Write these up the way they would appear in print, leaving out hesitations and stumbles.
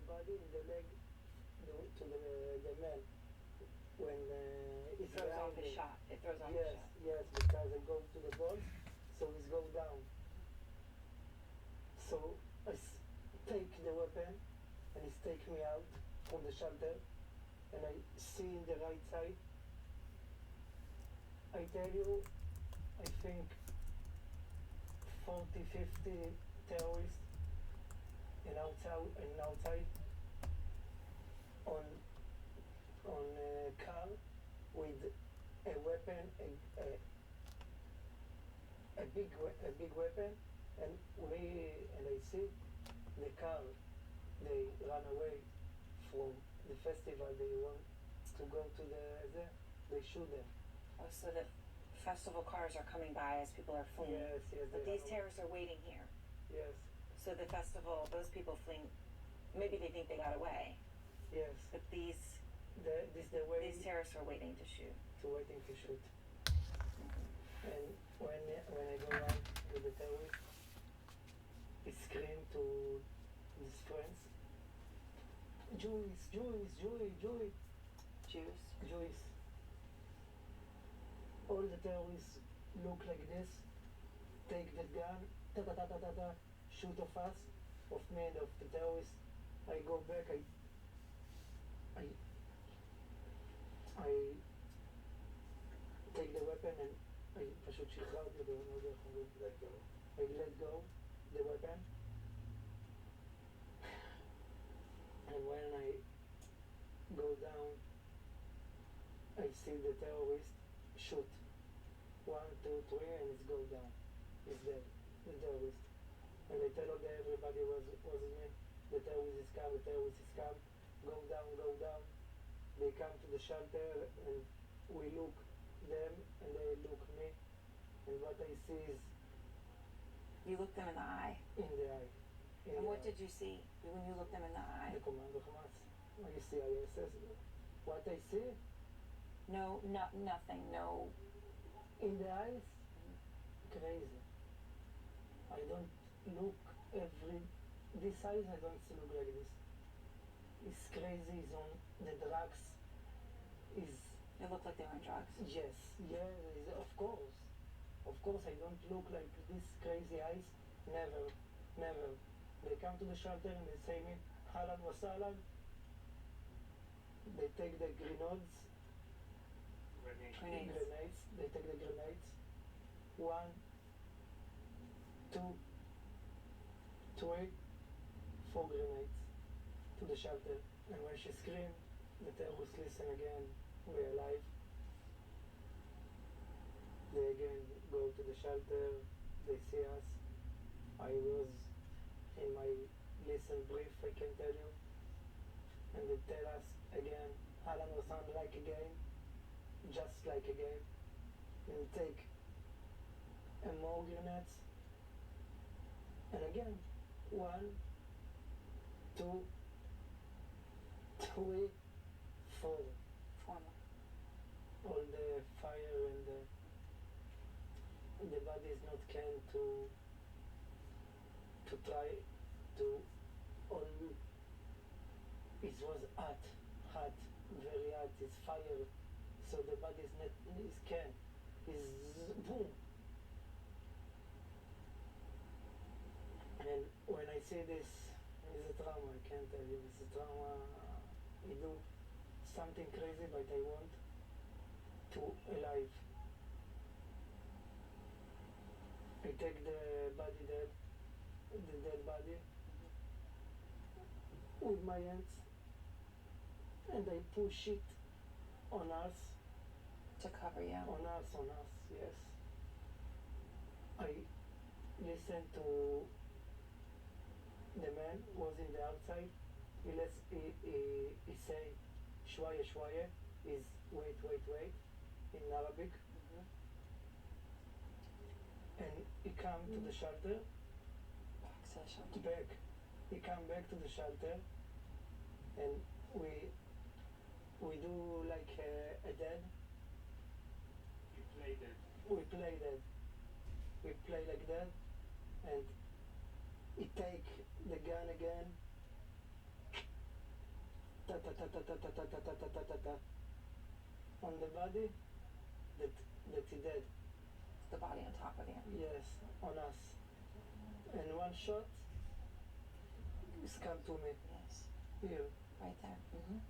body in the leg to the man when It it's throws off behind his him. shot. It throws off Yes, his shot. yes, because I go to the balls, so it go down. So I take the weapon and he take me out from the shelter and I see in the right side. I tell you, I think 40, 50 terrorists outside on a car with a weapon, a big weapon, and I see the car. They run away from the festival. They want to go to there. They shoot them. Oh, so the festival cars are coming by as people are fleeing. Yes, yes. But these terrorists are waiting here. Yes. So the festival, those people fleeing, maybe they think they got away. Yes. But these terrorists are waiting to shoot. Waiting to shoot. And when I go around with the terrorists, he scream to his friends, Jews. All the terrorists look like this, take the gun, shoot of us, of me and of the terrorists. I go back, I take the weapon and I פשוט שחררתי אותו, לא יודע איך אומרים. I let go the weapon. And when I go down, I see the terrorist shoot. 1, 2, 3, and it's go down. It's dead, the terrorist. And I tell everybody wasn't me. The terrorist is come. Go down. They come to the shelter and we look them and they look me. And what I see is... You look them in the eye? In the eye. And what did you see when you looked them in the eye? The commando Hamas. I see ISS. What I see? No, nothing, no. In the eyes? Crazy. I don't look this eyes I don't see look like this. It's crazy, it's on the drugs. They look like they were on drugs? Yes, of course. Of course I don't look like this crazy eyes. Never. They come to the shelter and they say me, Halan wa Salan. They take the grenades. They take the grenades. 1, 2, 3, 4 grenades to the shelter. And when she screamed, the terrorists listen again, we're alive. They again go to the shelter, they see us. I was in my listen brief, I can tell you. And they tell us again, Alan was on like a game, just like a game. And take more grenades. And again, 1, 2, 3, 4. 4 more. All the fire and the body is not can to try to all. It was hot, very hot. It's fire, so the body is not can. Is boom. And when I see this, it's a trauma. I can't tell you. It's a trauma. I do something crazy, but I want to alive. I take the dead body with my hands and I push it on us. To cover you? On us, yes. I listen to the man who was in the outside. He say, shwaya, is wait, in Arabic. And he come to the shelter. Back. He come back to the shelter, and we do like a dead. We play like that, and he take the gun again, ta ta ta ta ta ta ta ta ta ta ta on the body that he dead. The body on top of you. Yes, on us. And one shot is come to me Yes. here. Right there. Mm-hmm.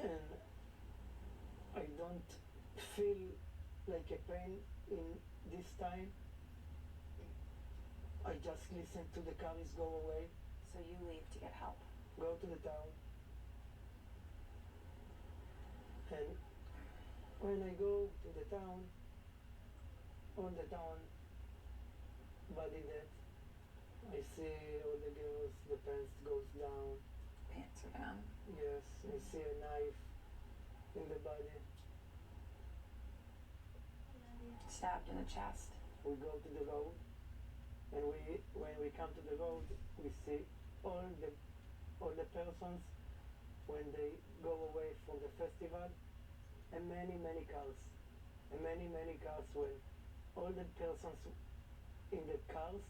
And I don't feel like a pain in this time. I just listen to the cars go away, So you leave to get help. go to the town. And when I go to the town, all the town body dead. I see all the girls, the pants goes down. Pants are down. Yes, I see a knife in the body. Stabbed in the chest. We go to the road, and when we come to the road, we see all the persons when they go away from the festival, and many cars, and many cars when all the persons in the cars,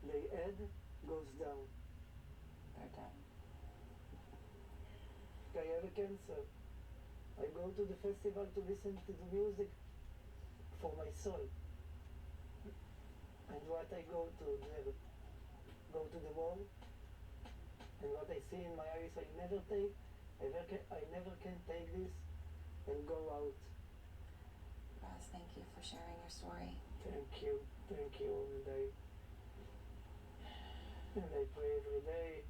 their head goes down. They're dead. I have a cancer. I go to the festival to listen to the music for my soul. And what I go to there, go to the wall, and what I see in my eyes, I never can take this and go out. Raz, thank you for sharing your story. Thank you, and I pray every day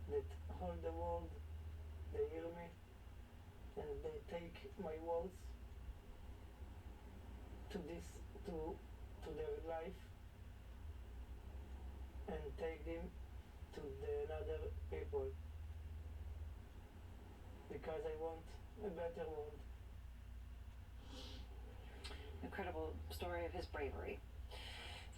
that all the world, they hear me, and they take my words to their life, and take them to the another people, because I want a better world. Incredible story of his bravery.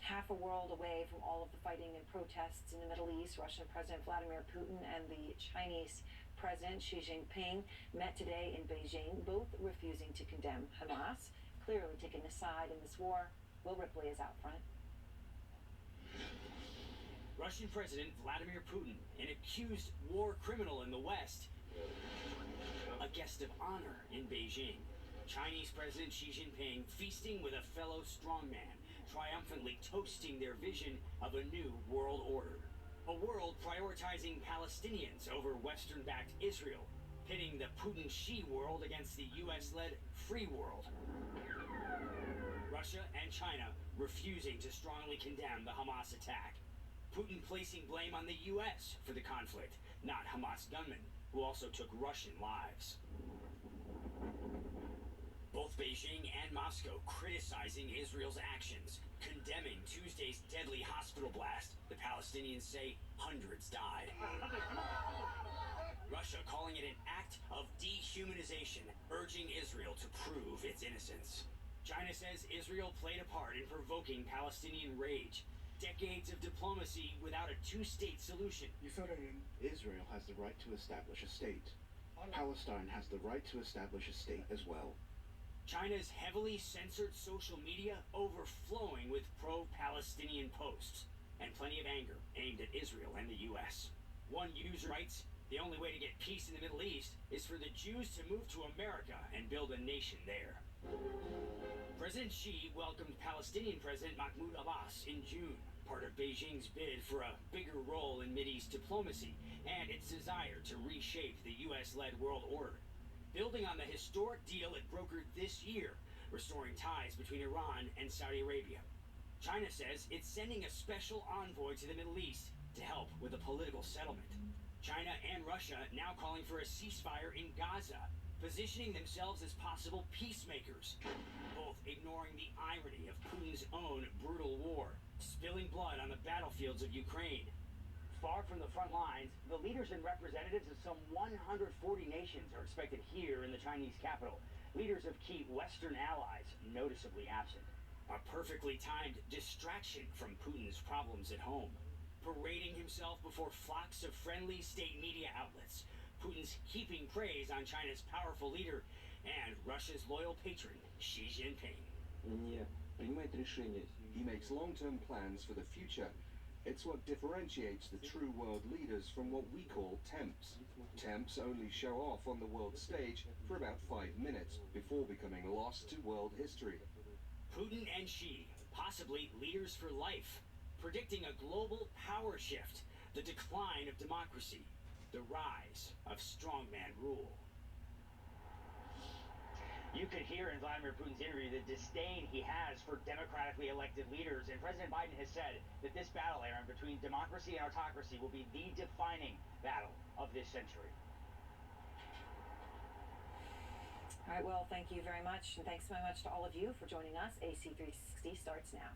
Half a world away from all of the fighting and protests in the Middle East, Russian President Vladimir Putin and the Chinese President Xi Jinping met today in Beijing, both refusing to condemn Hamas, clearly taking a side in this war. Will Ripley is out front. Russian President Vladimir Putin, an accused war criminal in the West, a guest of honor in Beijing. Chinese President Xi Jinping feasting with a fellow strongman, triumphantly toasting their vision of a new world order. A world prioritizing Palestinians over Western-backed Israel, pitting the Putin-Xi world against the US-led free world. Russia and China refusing to strongly condemn the Hamas attack. Putin placing blame on the US for the conflict, not Hamas gunmen, who also took Russian lives. Both Beijing and Moscow criticizing Israel's actions, condemning Tuesday's deadly hospital blast. The Palestinians say hundreds died. Russia calling it an act of dehumanization, urging Israel to prove its innocence. China says Israel played a part in provoking Palestinian rage. Decades of diplomacy without a two-state solution. Israel has the right to establish a state. Palestine has the right to establish a state as well. China's heavily censored social media overflowing with pro-Palestinian posts, and plenty of anger aimed at Israel and the US. One user writes, the only way to get peace in the Middle East is for the Jews to move to America and build a nation there. President Xi welcomed Palestinian President Mahmoud Abbas in June, part of Beijing's bid for a bigger role in Mideast diplomacy and its desire to reshape the US-led world order. Building on the historic deal it brokered this year, restoring ties between Iran and Saudi Arabia. China says it's sending a special envoy to the Middle East to help with a political settlement. China and Russia now calling for a ceasefire in Gaza, positioning themselves as possible peacemakers, both ignoring the irony of Putin's own brutal war, spilling blood on the battlefields of Ukraine. Far from the front lines, the leaders and representatives of some 140 nations are expected here in the Chinese capital. Leaders of key Western allies noticeably absent. A perfectly timed distraction from Putin's problems at home. Parading himself before flocks of friendly state media outlets. Putin's heaping praise on China's powerful leader and Russia's loyal patron, Xi Jinping. He makes long-term plans for the future It's what differentiates the true world leaders from what we call temps. Temps only show off on the world stage for about 5 minutes before becoming lost to world history. Putin and Xi, possibly leaders for life, predicting a global power shift, the decline of democracy, the rise of strongman rule. You could hear in Vladimir Putin's interview the disdain he has for democratically elected leaders, and President Biden has said that this battle, Aaron, between democracy and autocracy will be the defining battle of this century. All right, well, thank you very much, and thanks so much to all of you for joining us. AC 360 starts now.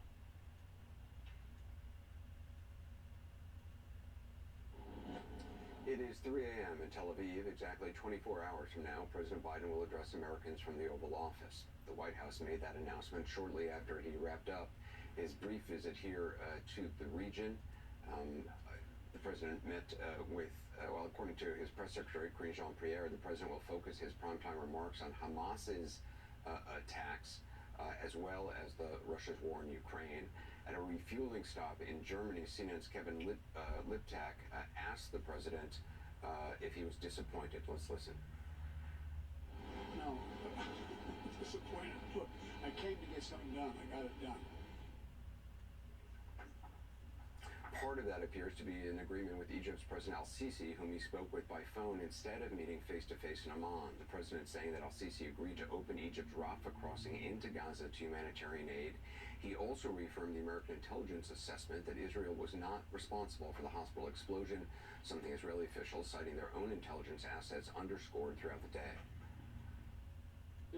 It is 3 a.m. in Tel Aviv. Exactly 24 hours from now, President Biden will address Americans from the Oval Office. The White House made that announcement shortly after he wrapped up his brief visit here to the region. The president met well, according to his press secretary, Karine Jean-Pierre, the president will focus his primetime remarks on Hamas's attacks, as well as Russia's war in Ukraine. At a refueling stop in Germany, CNN's Kevin Liptak asked the president if he was disappointed. Let's listen. No, disappointed. Look, I came to get something done. I got it done. Part of that appears to be an agreement with Egypt's President al-Sisi, whom he spoke with by phone instead of meeting face-to-face in Amman. The president saying that al-Sisi agreed to open Egypt's Rafah crossing into Gaza to humanitarian aid. He also reaffirmed the American intelligence assessment that Israel was not responsible for the hospital explosion, something Israeli officials, citing their own intelligence assets, underscored throughout the day.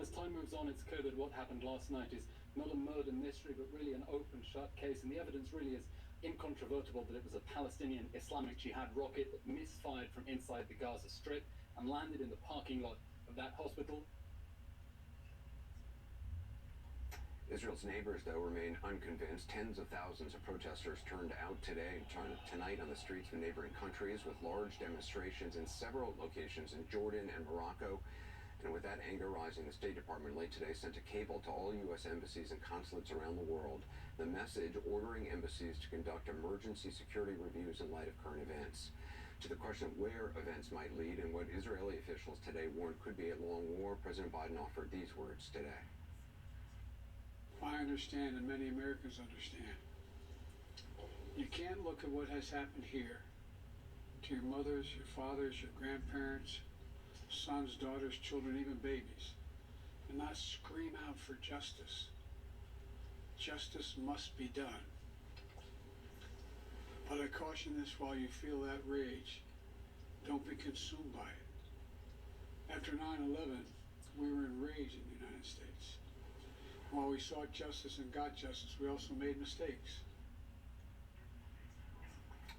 As time moves on, it's clear that what happened last night is not a murder mystery, but really an open-shut case, and the evidence really is incontrovertible that it was a Palestinian Islamic Jihad rocket that misfired from inside the Gaza Strip and landed in the parking lot of that hospital. Israel's neighbors, though, remain unconvinced. Tens of thousands of protesters turned out tonight on the streets of neighboring countries, with large demonstrations in several locations in Jordan and Morocco. And with that anger rising, the State Department late today sent a cable to all U.S. embassies and consulates around the world. The message ordering embassies to conduct emergency security reviews in light of current events. To the question of where events might lead and what Israeli officials today warned could be a long war, President Biden offered these words today. I understand, and many Americans understand. You can't look at what has happened here to your mothers, your fathers, your grandparents, sons, daughters, children, even babies, and not scream out for justice. Justice must be done. But I caution this: while you feel that rage, don't be consumed by it. After 9/11, we were enraged in the United States. While we sought justice and got justice, we also made mistakes.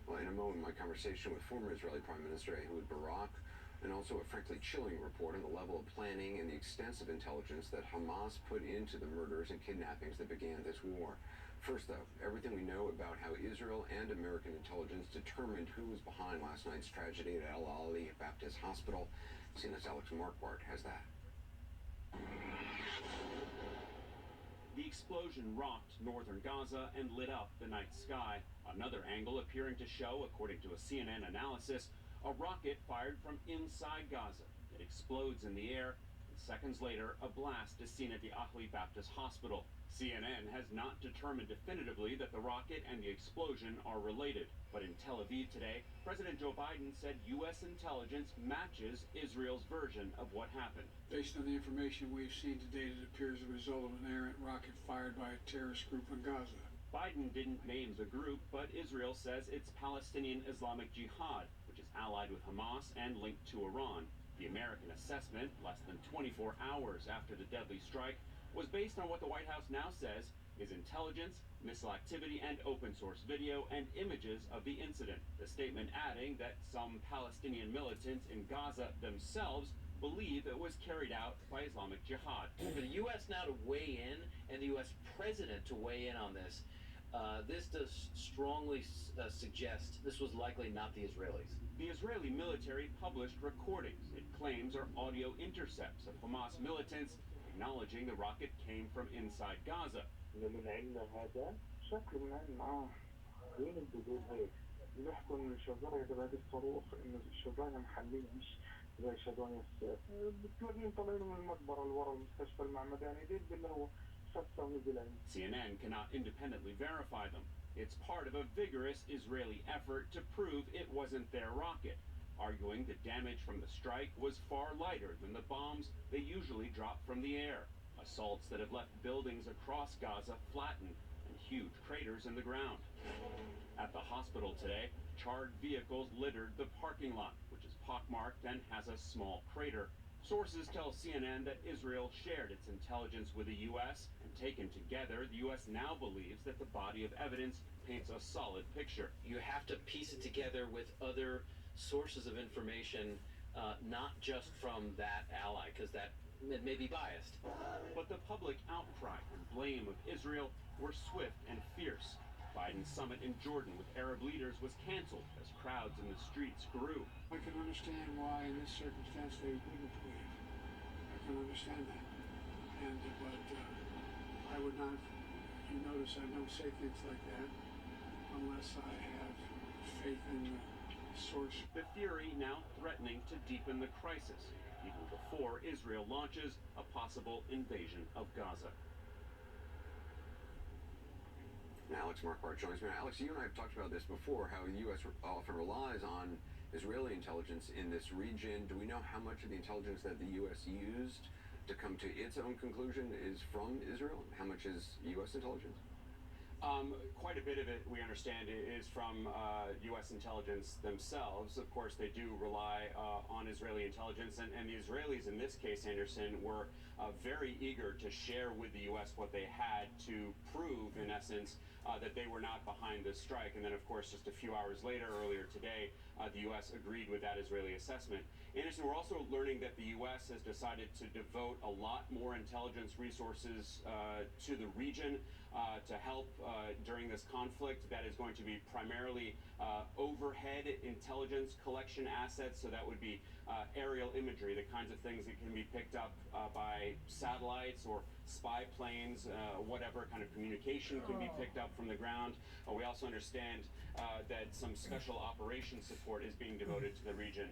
Well, in a moment, my conversation with former Israeli Prime Minister Ehud Barak, and also a frankly chilling report on the level of planning and the extensive intelligence that Hamas put into the murders and kidnappings that began this war. First, though, everything we know about how Israel and American intelligence determined who was behind last night's tragedy at El Ali Baptist Hospital. CNN's Alex Marquardt has that. The explosion rocked northern Gaza and lit up the night sky. Another angle appearing to show, according to a CNN analysis, a rocket fired from inside Gaza. It explodes in the air, and seconds later, a blast is seen at the Ahli Baptist Hospital. CNN has not determined definitively that the rocket and the explosion are related. But in Tel Aviv today, President Joe Biden said U.S. intelligence matches Israel's version of what happened. Based on the information we've seen to date, it appears the result of an errant rocket fired by a terrorist group in Gaza. Biden didn't name the group, but Israel says it's Palestinian Islamic Jihad, which is allied with Hamas and linked to Iran. The American assessment, less than 24 hours after the deadly strike, was based on what the White House now says is intelligence, missile activity, and open source video and images of the incident. The statement adding that some Palestinian militants in Gaza themselves believe it was carried out by Islamic Jihad. For the U.S. now to weigh in, and the U.S. president to weigh in on this, this does strongly suggest this was likely not the Israelis. The Israeli military published recordings it claims are audio intercepts of Hamas militants acknowledging the rocket came from inside Gaza. وين الجذور هيك بيحكوا إن الشظايا تبعت الصاروخ إنه الشظايا محلية مش زي شظايا السيف بتلاقيهم طالعين من المقبرة اللي ورا المستشفى المعمداني دي اللي هو خسة ونزل عين. CNN cannot independently verify them. It's part of a vigorous Israeli effort to prove it wasn't their rocket, arguing the damage from the strike was far lighter than the bombs they usually drop from the air. Assaults that have left buildings across Gaza flattened and huge craters in the ground. At the hospital today, charred vehicles littered the parking lot, which is pockmarked and has a small crater. Sources tell CNN that Israel shared its intelligence with the U.S., and taken together, the U.S. now believes that the body of evidence paints a solid picture. You have to piece it together with other sources of information, not just from that ally, because that may be biased. But the public outcry and blame of Israel were swift and fierce. Biden's summit in Jordan with Arab leaders was canceled as crowds in the streets grew. I can understand why in this circumstance they wouldn't leave. I can understand that. But I would not, you notice I don't say things like that unless I have faith in the source. The fury now threatening to deepen the crisis, even before Israel launches a possible invasion of Gaza. Alex Marquardt joins me. Alex, you and I have talked about this before, how the U.S. often relies on Israeli intelligence in this region. Do we know how much of the intelligence that the U.S. used to come to its own conclusion is from Israel? How much is U.S. intelligence? Quite a bit of it, we understand, is from U.S. intelligence themselves. Of course, they do rely on Israeli intelligence, and the Israelis in this case, Anderson, were very eager to share with the U.S. what they had to prove, in essence, that they were not behind this strike. And then, of course, just a few hours later, earlier today, the U.S. agreed with that Israeli assessment. Anderson, we're also learning that the U.S. has decided to devote a lot more intelligence resources to the region to help during this conflict. That is going to be primarily overhead intelligence collection assets, so that would be aerial imagery, the kinds of things that can be picked up by satellites or spy planes, whatever kind of communication can be picked up from the ground. We also understand that some special operations support is being devoted to the region.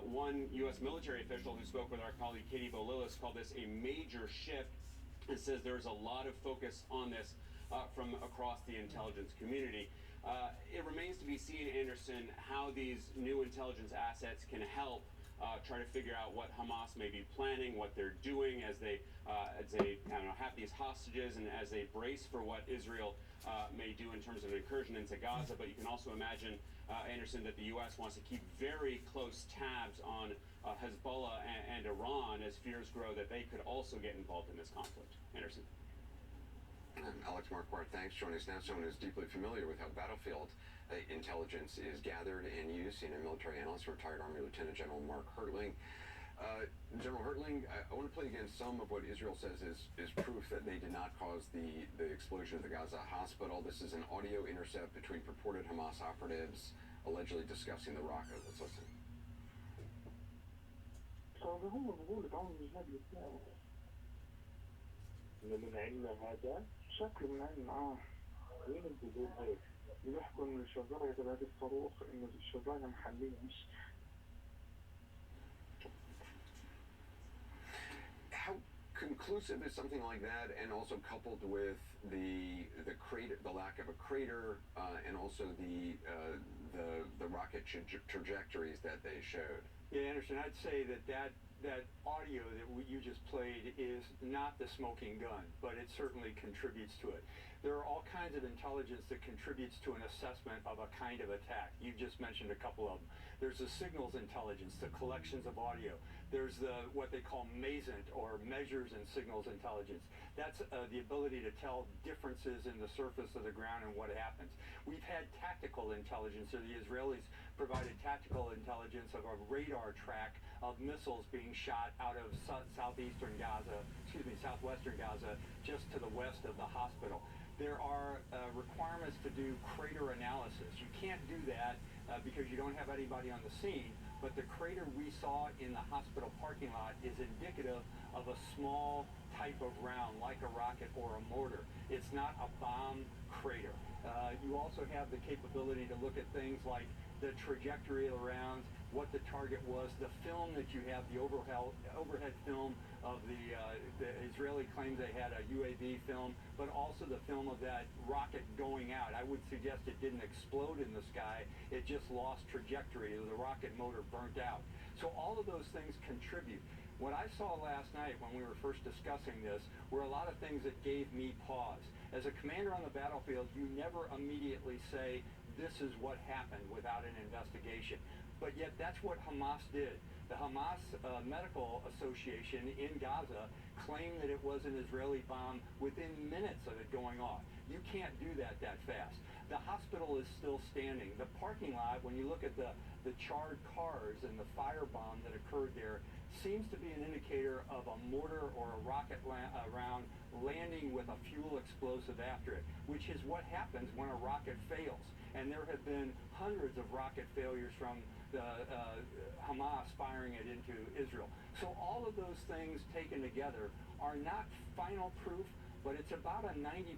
One U.S. military official who spoke with our colleague Katie Bolillis called this a major shift and says there's a lot of focus on this from across the intelligence community. It remains to be seen, Anderson, how these new intelligence assets can help try to figure out what Hamas may be planning, what they're doing as they have these hostages and as they brace for what Israel may do in terms of an incursion into Gaza. But you can also imagine, Anderson, that the U.S. wants to keep very close tabs on Hezbollah and Iran as fears grow that they could also get involved in this conflict. Anderson. Alex Marquardt, thanks. Joining us now, someone who's deeply familiar with how battlefield intelligence is gathered and used, senior military analyst, retired Army Lieutenant General Mark Hertling. General Hertling, I want to play against some of what Israel says is proof that they did not cause the explosion of the Gaza hospital. This is an audio intercept between purported Hamas operatives allegedly discussing the rocket. Let's listen. هم بيقولوا تعالوا من الجهاد الإسلامي من علم هذا شكل من علم وين الجذور هيك بيحكوا إن الشظايا تبعت الصاروخ إنه الشظايا محلية مش. How conclusive is something like that, and also coupled with the crater, the lack of a crater, and also the rocket trajectories that they showed? Yeah, Anderson, I'd say that audio that you just played is not the smoking gun, but it certainly contributes to it. There are all kinds of intelligence that contributes to an assessment of a kind of attack. You've just mentioned a couple of them. There's the signals intelligence, the collections of audio. There's what they call MASINT, or measures and signals intelligence. That's the ability to tell differences in the surface of the ground and what happens. We've had tactical intelligence, or the Israelis provided tactical intelligence of a radar track of missiles being shot out of southwestern Gaza, just to the west of the hospital. There are requirements to do crater analysis. You can't do that because you don't have anybody on the scene, but the crater we saw in the hospital parking lot is indicative of a small type of round, like a rocket or a mortar. It's not a bomb crater. You also have the capability to look at things like the trajectory of the rounds, what the target was, the film that you have, the overhead film of the Israeli claims they had a UAV film, but also the film of that rocket going out. I would suggest it didn't explode in the sky, it just lost trajectory, the rocket motor burnt out. So all of those things contribute. What I saw last night when we were first discussing this were a lot of things that gave me pause. As a commander on the battlefield, you never immediately say, this is what happened without an investigation. But yet that's what Hamas did. The Hamas Medical Association in Gaza claimed that it was an Israeli bomb within minutes of it going off. You can't do that fast. The hospital is still standing. The parking lot, when you look at the charred cars and the firebomb that occurred there, seems to be an indicator of a mortar or a rocket round landing with a fuel explosive after it, which is what happens when a rocket fails. And there have been hundreds of rocket failures from the Hamas firing it into Israel. So all of those things taken together are not final proof, but it's about a 90%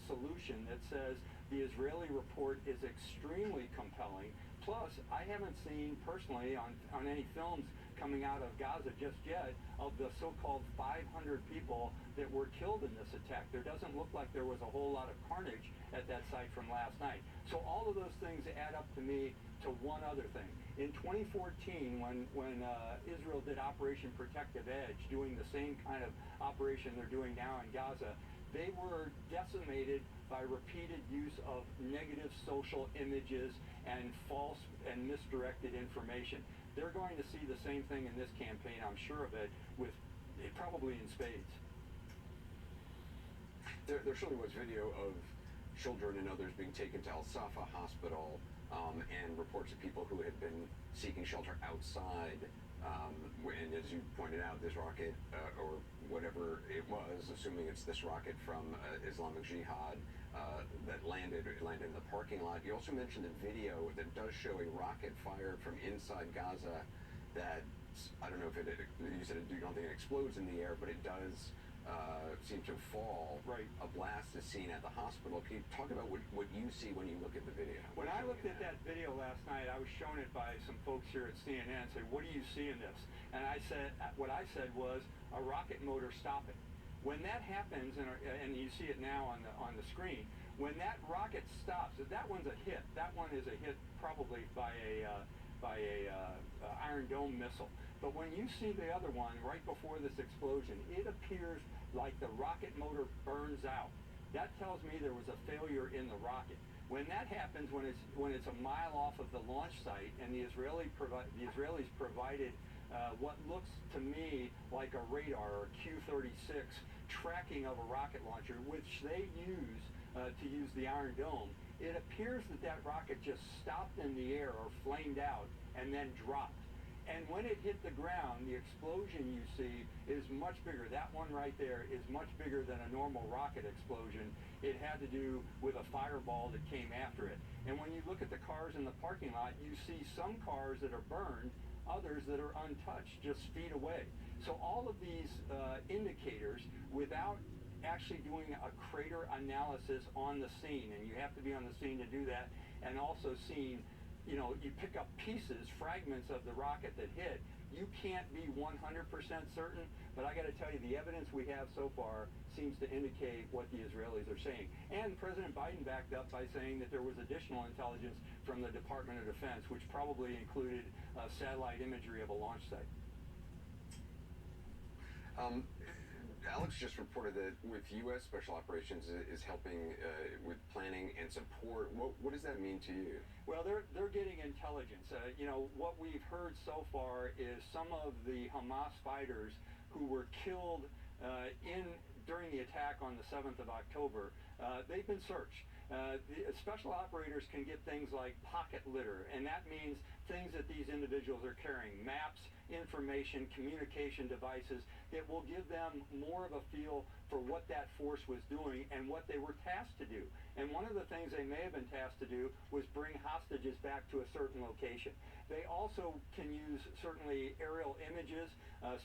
solution that says the Israeli report is extremely compelling. Plus, I haven't seen personally on any films coming out of Gaza just yet of the so-called 500 people that were killed in this attack. There doesn't look like there was a whole lot of carnage at that site from last night. So all of those things add up to me to one other thing. In 2014, when Israel did Operation Protective Edge, doing the same kind of operation they're doing now in Gaza, they were decimated by repeated use of negative social images and false and misdirected information. They're going to see the same thing in this campaign, I'm sure of it, with probably in spades. There surely was video of children and others being taken to Al-Safa Hospital, and reports of people who had been seeking shelter outside. And as you pointed out, this rocket, or whatever it was, assuming it's this rocket from Islamic Jihad, that landed in the parking lot. You also mentioned a video that does show a rocket fired from inside Gaza that, I don't know if you said you don't think it explodes in the air, but it does seem to fall. Right. A blast is seen at the hospital. Can you talk about what you see when you look at the video? When I looked at that video last night, I was shown it by some folks here at CNN and said, what do you see in this? And what I said was a rocket motor stopping. When that happens, and you see it now on the screen, when that rocket stops, that one's a hit. That one is a hit probably by a Iron Dome missile. But when you see the other one right before this explosion, it appears like the rocket motor burns out. That tells me there was a failure in the rocket. When that happens, when it's a mile off of the launch site, and the Israelis provided what looks to me like a radar or Q-36 tracking of a rocket launcher, which they use to use the Iron Dome, it appears that rocket just stopped in the air or flamed out and then dropped. And when it hit the ground, the explosion you see is much bigger. That one right there is much bigger than a normal rocket explosion. It had to do with a fireball that came after it. And when you look at the cars in the parking lot, you see some cars that are burned, others that are untouched, just feet away. So all of these indicators, without actually doing a crater analysis on the scene, and you have to be on the scene to do that, and also seeing, you pick up pieces, fragments of the rocket that hit, you can't be 100% certain, but I got to tell you, the evidence we have so far seems to indicate what the Israelis are saying. And President Biden backed up by saying that there was additional intelligence from the Department of Defense, which probably included satellite imagery of a launch site. Alex just reported that with U.S. Special Operations is helping with planning and support. What does that mean to you? Well, they're getting intelligence. What we've heard so far is some of the Hamas fighters who were killed during the attack on the 7th of October, they've been searched. The special operators can get things like pocket litter, and that means things that these individuals are carrying, maps, information, communication devices that will give them more of a feel for what that force was doing and what they were tasked to do. And one of the things they may have been tasked to do was bring hostages back to a certain location. They also can use certainly aerial images.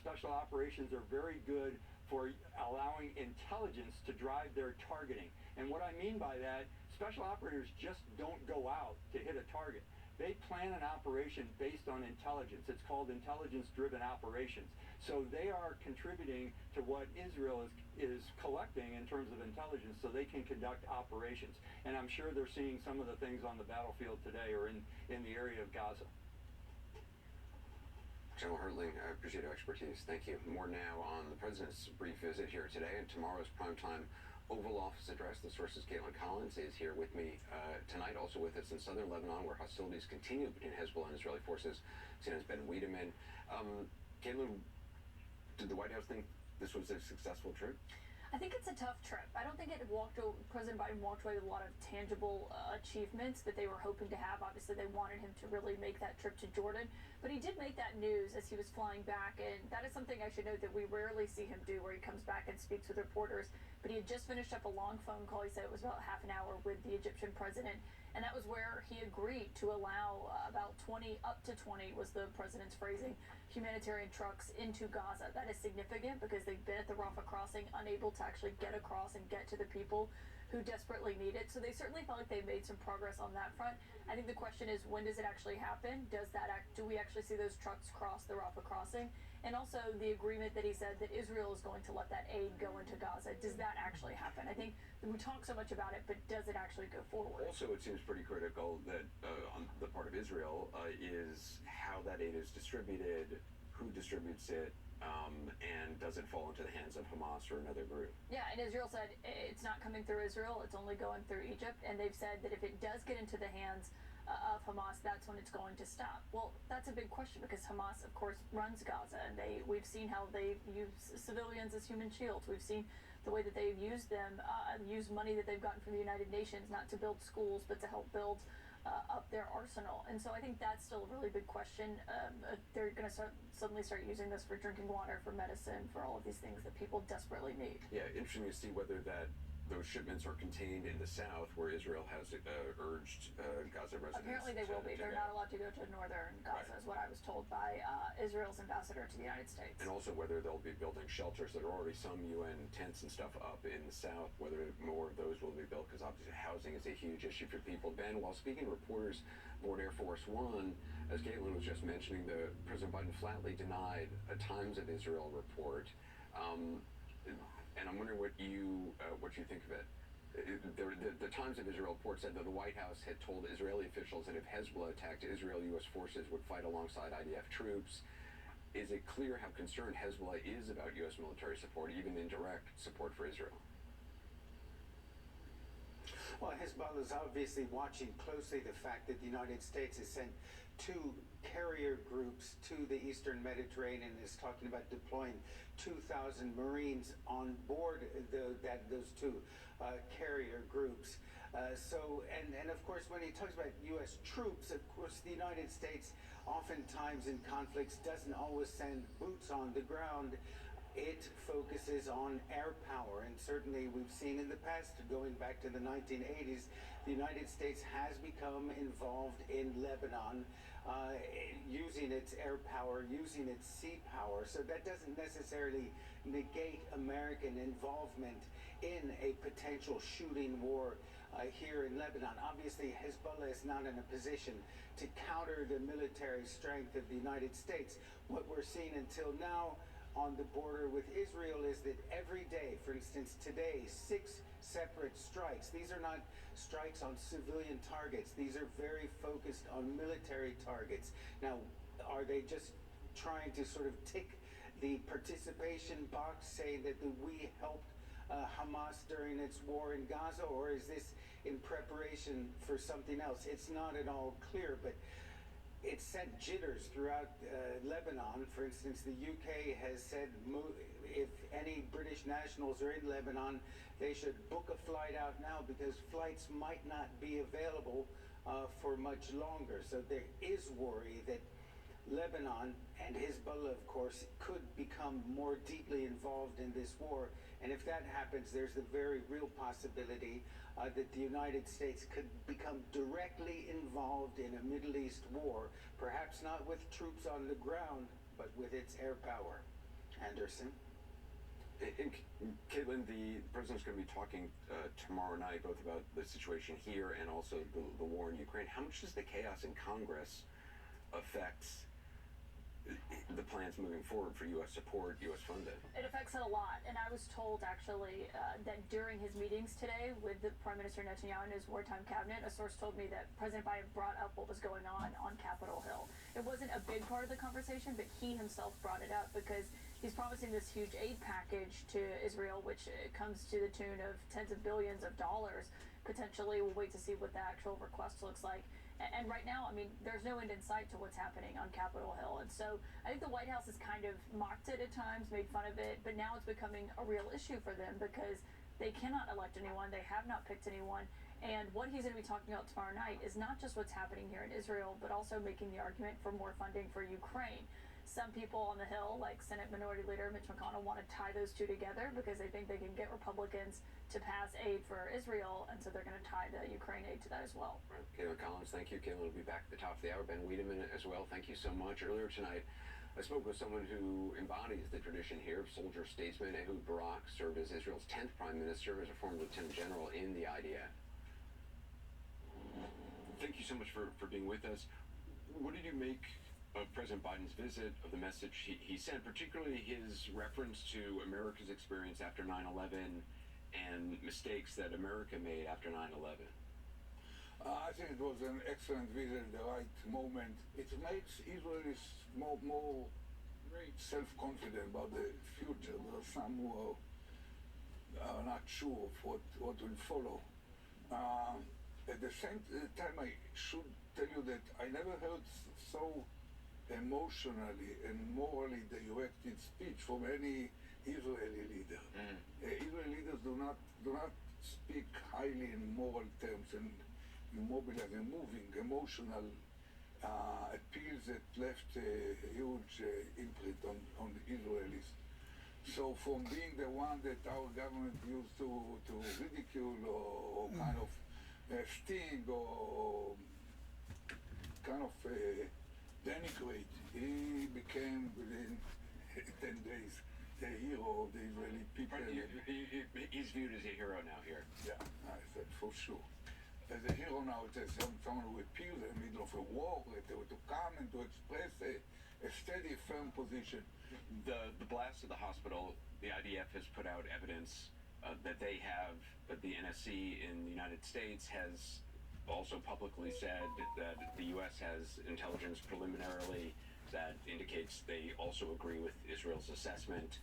Special operations are very good for allowing intelligence to drive their targeting. And what I mean by that, special operators just don't go out to hit a target. They plan an operation based on intelligence. It's called intelligence-driven operations. So they are contributing to what Israel is collecting in terms of intelligence so they can conduct operations. And I'm sure they're seeing some of the things on the battlefield today or in the area of Gaza. General Hertling, I appreciate your expertise. Thank you. More now on the President's brief visit here today and tomorrow's primetime Oval Office address. The Source's Caitlin Collins is here with me tonight, also with us in southern Lebanon, where hostilities continue between Hezbollah and Israeli forces. CNN's Ben Wiedemann. Caitlin, did the White House think this was a successful trip? I think it's a tough trip. I don't think President Biden walked away with a lot of tangible achievements that they were hoping to have. Obviously, they wanted him to really make that trip to Jordan, but he did make that news as he was flying back, and that is something I should note that we rarely see him do, where he comes back and speaks with reporters. But he had just finished up a long phone call. He said it was about half an hour with the Egyptian president, and that was where he agreed to allow about 20, up to 20 was the president's phrasing, humanitarian trucks into Gaza. That is significant because they've been at the Rafah crossing, unable to actually get across and get to the people who desperately need it. So they certainly felt like they made some progress on that front. I think the question is, when does it actually happen? Do we actually see those trucks cross the Rafah crossing? And also the agreement that he said that Israel is going to let that aid go into Gaza. Does that actually happen? I think we talk so much about it, but does it actually go forward? Also, it seems pretty critical that on the part of Israel is how that aid is distributed, who distributes it, and does it fall into the hands of Hamas or another group? Yeah, and Israel said it's not coming through Israel, it's only going through Egypt, and they've said that if it does get into the hands of Hamas, that's when it's going to stop. Well, that's a big question because Hamas, of course, runs Gaza, and we've seen how they've used civilians as human shields. We've seen the way that they've used them, used money that they've gotten from the United Nations, not to build schools, but to help build up their arsenal. And so I think that's still a really big question. They're going to suddenly start using this for drinking water, for medicine, for all of these things that people desperately need. Yeah, interesting to see whether those shipments are contained in the south, where Israel has urged Gaza residents. Apparently they will be. They're not allowed to go to northern Gaza, is what I was told by Israel's ambassador to the United States. And also whether they'll be building shelters. There are already some UN tents and stuff up in the south, whether more of those will be built, because obviously housing is a huge issue for people. Ben, while speaking to reporters aboard Air Force One, as Caitlin was just mentioning, President Biden flatly denied a Times of Israel report. And I'm wondering what you think of it. The Times of Israel report said that the White House had told Israeli officials that if Hezbollah attacked Israel, U.S. forces would fight alongside IDF troops. Is it clear how concerned Hezbollah is about U.S. military support, even indirect support for Israel? Well, Hezbollah is obviously watching closely the fact that the United States has sent 2 carrier groups to the Eastern Mediterranean, is talking about deploying 2,000 Marines on board those 2 carrier groups. And of course, when he talks about U.S. troops, of course, the United States oftentimes in conflicts doesn't always send boots on the ground. It focuses on air power, and certainly we've seen in the past, going back to the 1980s, the United States has become involved in Lebanon, using its air power, using its sea power. So that doesn't necessarily negate American involvement in a potential shooting war here in Lebanon. Obviously, Hezbollah is not in a position to counter the military strength of the United States. What we're seeing until now on the border with Israel is that every day, for instance today, 6 separate strikes. These are not strikes on civilian targets. These are very focused on military targets. Now, are they just trying to sort of tick the participation box, saying that we helped Hamas during its war in Gaza, or is this in preparation for something else? It's not at all clear, but it sent jitters throughout Lebanon. For instance, the UK has said if any British nationals are in Lebanon, they should book a flight out now because flights might not be available for much longer. So there is worry that Lebanon and Hezbollah, of course, could become more deeply involved in this war. And if that happens, there's the very real possibility that the United States could become directly involved in a Middle East war, perhaps not with troops on the ground, but with its air power. Anderson? Caitlin, the president's going to be talking tomorrow night both about the situation here and also the war in Ukraine. How much does the chaos in Congress affect the plans moving forward for U.S. support, U.S. funding? It affects it a lot, and I was told actually that during his meetings today with the Prime Minister Netanyahu and his wartime cabinet, a source told me that President Biden brought up what was going on Capitol Hill. It wasn't a big part of the conversation, but he himself brought it up because he's promising this huge aid package to Israel, which comes to the tune of tens of billions of dollars. Potentially, we'll wait to see what the actual request looks like. And right now, I mean, there's no end in sight to what's happening on Capitol Hill. And so I think the White House has kind of mocked it at times, made fun of it, but now it's becoming a real issue for them because they cannot elect anyone. They have not picked anyone. And what he's going to be talking about tomorrow night is not just what's happening here in Israel, but also making the argument for more funding for Ukraine. Some people on the Hill, like Senate Minority Leader Mitch McConnell, want to tie those two together because they think they can get Republicans to pass aid for Israel, and so they're going to tie the Ukraine aid to that as well. Right. Caitlin Collins, thank you. Caitlin will be back at the top of the hour. Ben Wiedemann as well, thank you so much. Earlier tonight, I spoke with someone who embodies the tradition here, soldier statesman Ehud Barak, served as Israel's 10th prime minister, as a former lieutenant general in the IDF. Thank you so much for being with us. What did you make of President Biden's visit, of the message he sent, particularly his reference to America's experience after 9/11 and mistakes that America made after 9/11? I think it was an excellent visit at the right moment. It makes Israelis more self-confident about the future. There are some who are not sure of what will follow. At the same time, I should tell you that I never heard so emotionally and morally directed speech from any Israeli leader. Israeli leaders do not speak highly in moral terms and mobilizing, moving, emotional appeals that left a huge imprint on Israelis. So from being the one that our government used to ridicule or kind of sting or kind of denigrate, he became within 10 days the hero of the Israeli people. He's viewed as a hero now here. Yeah, I said for sure. As a hero now, it's someone who appears in the middle of a war, to come and to express a steady, firm position. The blast of the hospital, the IDF has put out evidence that they have, that the NSC in the United States has also publicly said that the U.S. has intelligence preliminarily that indicates they also agree with Israel's assessment.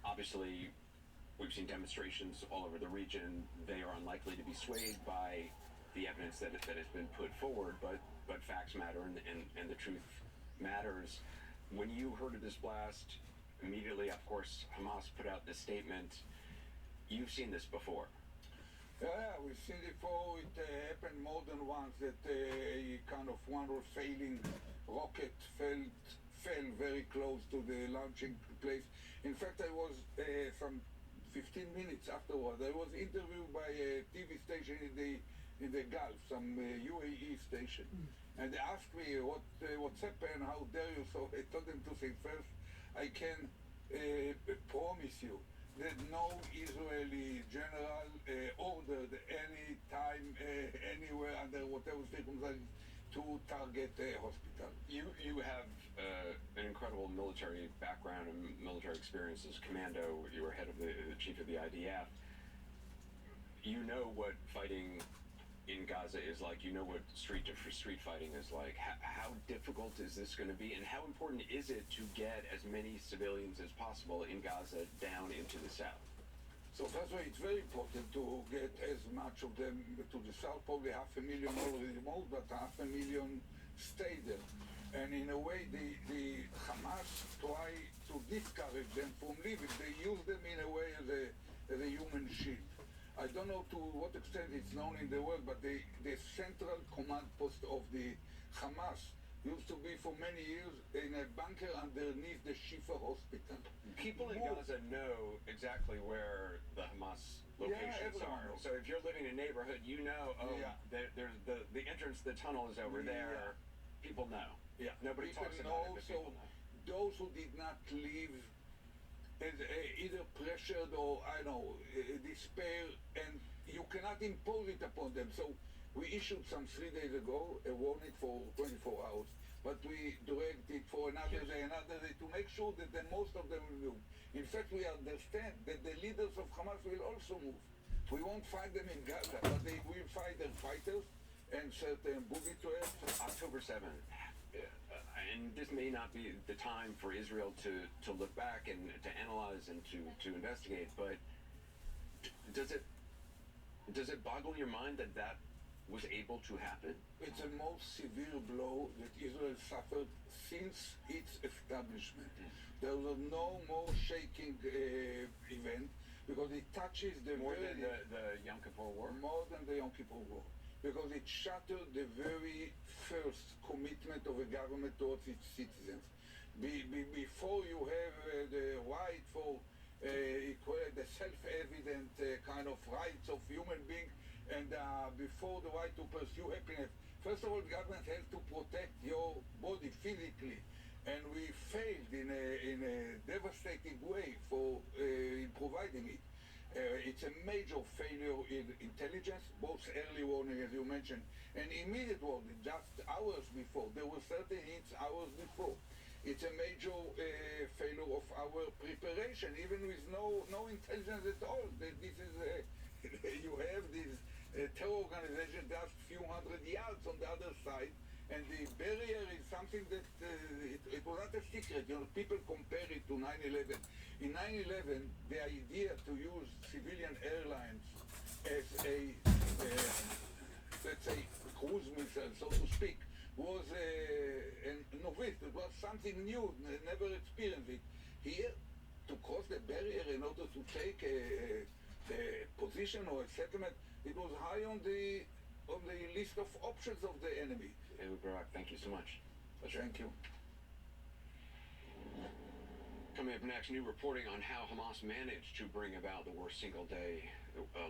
Obviously, we've seen demonstrations all over the region. They are unlikely to be swayed by the evidence that has been put forward, but facts matter and the truth matters. When you heard of this blast, immediately, of course, Hamas put out this statement. You've seen this before. Yeah, we've seen it before. It happened more than once that a kind of one failing rocket fell very close to the launching place. In fact, I was some 15 minutes afterwards. I was interviewed by a TV station in the Gulf, some UAE station, and they asked me what's happened, how dare you. So I told them two things. First, I can promise you that no Israeli general ordered any time, anywhere, under whatever circumstances, to target a hospital. You have an incredible military background and military experience as commando. You were head of the chief of the IDF. You know what fighting in Gaza is like. You know what street fighting is like. How difficult is this going to be, and how important is it to get as many civilians as possible in Gaza down into the south? So first of all, it's very important to get as much of them to the south. Probably 500,000 already removed, but 500,000 stay there. And in a way, the Hamas try to discourage them from leaving. They use them in a way as a human shield. I don't know to what extent it's known in the world, but the central command post of the Hamas used to be for many years in a bunker underneath the Shifa hospital. People in Gaza know exactly where the Hamas locations are. knows. So if you're living in a neighborhood, you know, there's the entrance to the tunnel is over there. People know. Yeah. Nobody People talks about it, but so people know. those who did not leave as either pressured or, I don't know, despair, and you cannot impose it upon them. So we issued some 3 days ago a warning for 24 hours, but we dragged it for another day to make sure that the most of them will move. In fact, we understand that the leaders of Hamas will also move. We won't fight them in Gaza, but they will fight their fighters and certain booby traps. October 7th. And this may not be the time for Israel to look back and to analyze and to investigate, but does it boggle your mind that was able to happen? It's the most severe blow that Israel suffered since its establishment. There was no more shaking event because it touches the more than the Yom Kippur War? More than the Yom Kippur War. Because it shattered the very first commitment of a government towards its citizens. Before you have the right for the self-evident kind of rights of human beings, and before the right to pursue happiness, first of all, the government has to protect your body physically, and we failed in a devastating way for providing it. It's a major failure in intelligence, both early warning, as you mentioned, and immediate warning, just hours before. There were certain hints hours before. It's a major failure of our preparation, even with no intelligence at all. This is you have this terror organization just a few hundred yards on the other side, and the barrier is something that it was not a secret. You know, people compare it to 9/11. In 9/11, the idea to use civilian airlines as a, let's say, cruise missile, so to speak, was a novice. It was something new, never experienced it. Here, to cross the barrier in order to take a position or a settlement, it was high on the list of options of the enemy. Barak, thank you so much. Thank you. Coming up next, new reporting on how Hamas managed to bring about the worst single-day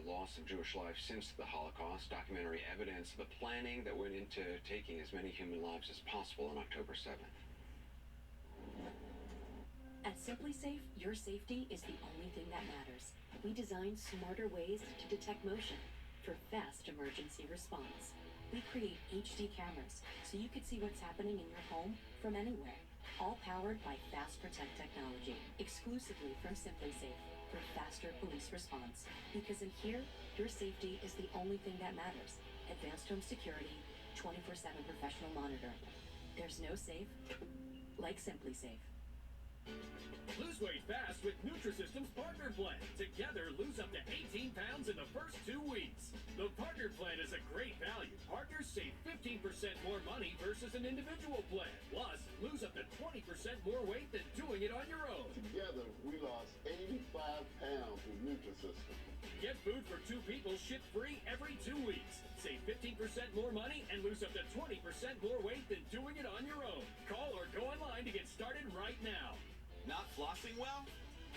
loss of Jewish life since the Holocaust. Documentary evidence of the planning that went into taking as many human lives as possible on October 7th. At Simply Safe, your safety is the only thing that matters. We designed smarter ways to detect motion for fast emergency response. We create HD cameras so you can see what's happening in your home from anywhere. All powered by Fast Protect technology, exclusively from Simply Safe for faster police response. Because in here, your safety is the only thing that matters. Advanced home security, 24/7 professional monitoring. There's no safe like Simply Safe. Lose weight fast with Nutrisystem's Partner Plan. Together, lose up to 18 pounds in the first 2 weeks. The Partner Plan is a great value. Partners save 15% more money versus an individual plan. Plus, lose up to 20% more weight than doing it on your own. Together, we lost 85 pounds with Nutrisystem. Get food for 2 people shipped free every 2 weeks. Save 15% more money and lose up to 20% more weight than doing it on your own. Call or go online to get started right now. Not flossing well?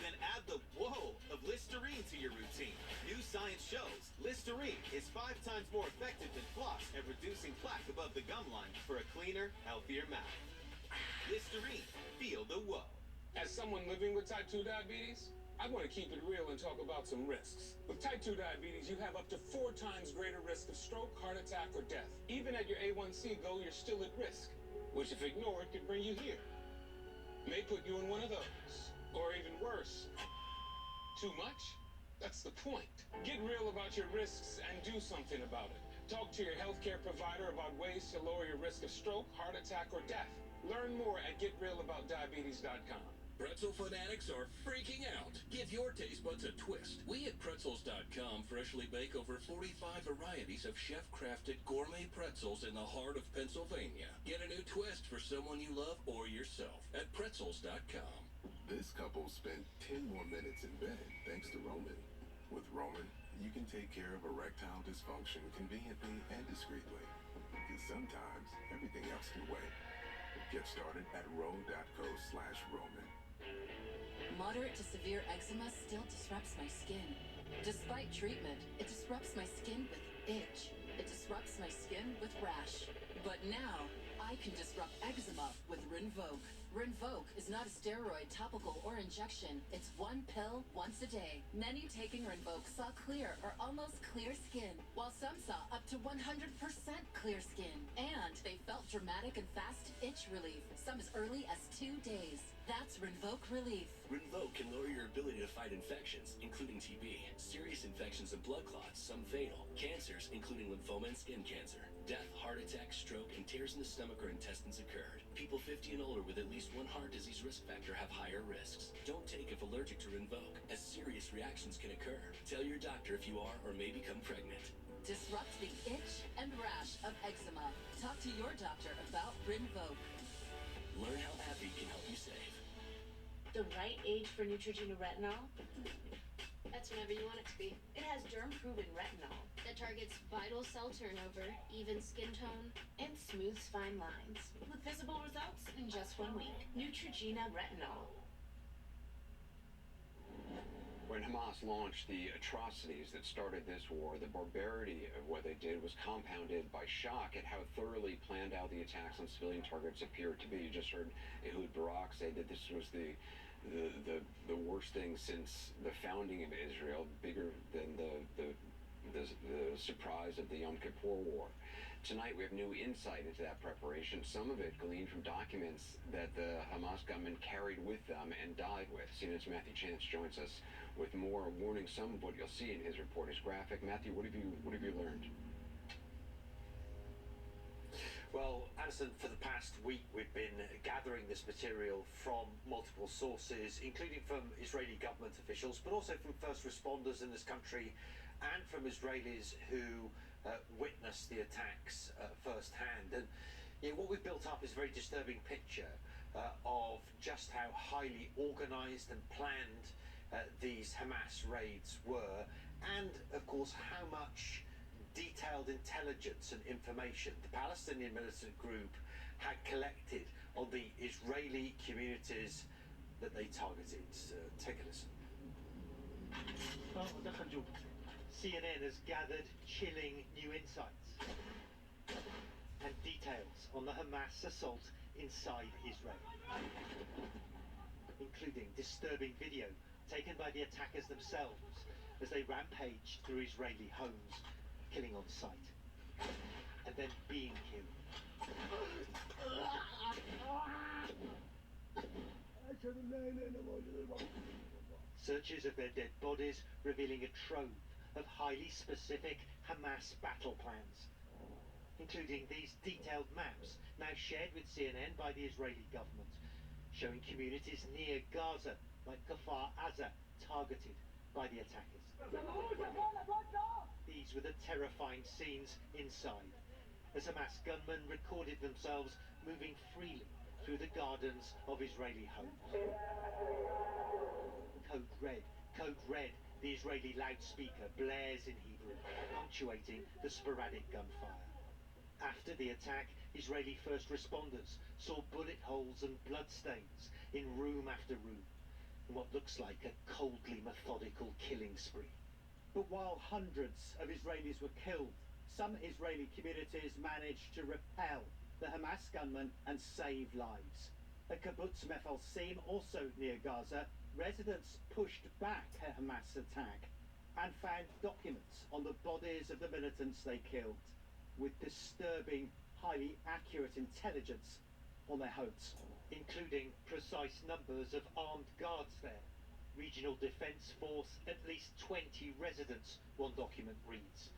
Then add the whoa of Listerine to your routine. New science shows Listerine is 5 times more effective than floss at reducing plaque above the gum line for a cleaner, healthier mouth. Listerine, feel the whoa. As someone living with type 2 diabetes, I want to keep it real and talk about some risks. With type 2 diabetes, you have up to 4 times greater risk of stroke, heart attack, or death. Even at your A1C goal, you're still at risk, which if ignored could bring you here. May put you in one of those, or even worse. Too much? That's the point. Get real about your risks and do something about it. Talk to your healthcare provider about ways to lower your risk of stroke, heart attack, or death. Learn more at getrealaboutdiabetes.com. Pretzel fanatics are freaking out. Give your taste buds a twist. We at Pretzels.com freshly bake over 45 varieties of chef-crafted gourmet pretzels in the heart of Pennsylvania. Get a new twist for someone you love or yourself at pretzels.com. This couple spent 10 more minutes in bed thanks to Roman. With Roman, you can take care of erectile dysfunction conveniently and discreetly. Because sometimes everything else can wait. Get started at ro.co/Roman. Moderate to severe eczema still disrupts my skin. Despite treatment, it disrupts my skin with itch. It disrupts my skin with rash. But now, I can disrupt eczema with Rinvoq. Rinvoq is not a steroid, topical, or injection. It's one pill once a day. Many taking Rinvoq saw clear or almost clear skin, while some saw up to 100% clear skin. And they felt dramatic and fast itch relief, some as early as 2 days. That's Rinvoq Relief. Rinvoq can lower your ability to fight infections, including TB, serious infections and blood clots, some fatal, cancers, including lymphoma and skin cancer. Death, heart attack, stroke, and tears in the stomach or intestines occurred. People 50 and older with at least one heart disease risk factor have higher risks. Don't take if allergic to Rinvoq, as serious reactions can occur. Tell your doctor if you are or may become pregnant. Disrupt the itch and rash of eczema. Talk to your doctor about Rinvoq. Learn how AbbVie can help you save. The right age for Neutrogena retinol? That's whenever you want it to be. It has germ-proven retinol that targets vital cell turnover, even skin tone, and smooths fine lines, with visible results in just 1 week. Neutrogena retinol. When Hamas launched the atrocities that started this war, the barbarity of what they did was compounded by shock at how thoroughly planned out the attacks on civilian targets appeared to be. You just heard Ehud Barak say that this was the worst thing since the founding of Israel, bigger than the surprise of the Yom Kippur War. Tonight we have new insight into that preparation, some of it gleaned from documents that the Hamas gunmen carried with them and died with. CNN's Matthew Chance joins us with more, warning some of what you'll see in his report is graphic. Matthew, what have you learned? Well, Alison, for the past week we've been gathering this material from multiple sources, including from Israeli government officials, but also from first responders in this country and from Israelis who witnessed the attacks firsthand. And what we've built up is a very disturbing picture of just how highly organized and planned these Hamas raids were, and of course how much detailed intelligence and information the Palestinian militant group had collected on the Israeli communities that they targeted. Take a listen. CNN has gathered chilling new insights and details on the Hamas assault inside Israel, including disturbing video taken by the attackers themselves as they rampaged through Israeli homes, killing on sight, and then being killed. Searches of their dead bodies revealing a trove of highly specific Hamas battle plans, including these detailed maps now shared with CNN by the Israeli government, showing communities near Gaza, like Kfar Aza, targeted by the attackers. These were the terrifying scenes inside, as Hamas gunmen recorded themselves moving freely through the gardens of Israeli homes. Code Red, the Israeli loudspeaker blares in Hebrew, punctuating the sporadic gunfire. After the attack, Israeli first responders saw bullet holes and bloodstains in room after room, in what looks like a coldly methodical killing spree. But while hundreds of Israelis were killed, some Israeli communities managed to repel the Hamas gunmen and save lives. At Kibbutz Mefalsim, also near Gaza, residents pushed back a Hamas attack and found documents on the bodies of the militants they killed, with disturbing, highly accurate intelligence on their homes, including precise numbers of armed guards there. Regional Defense Force, at least 20 residents, one document reads,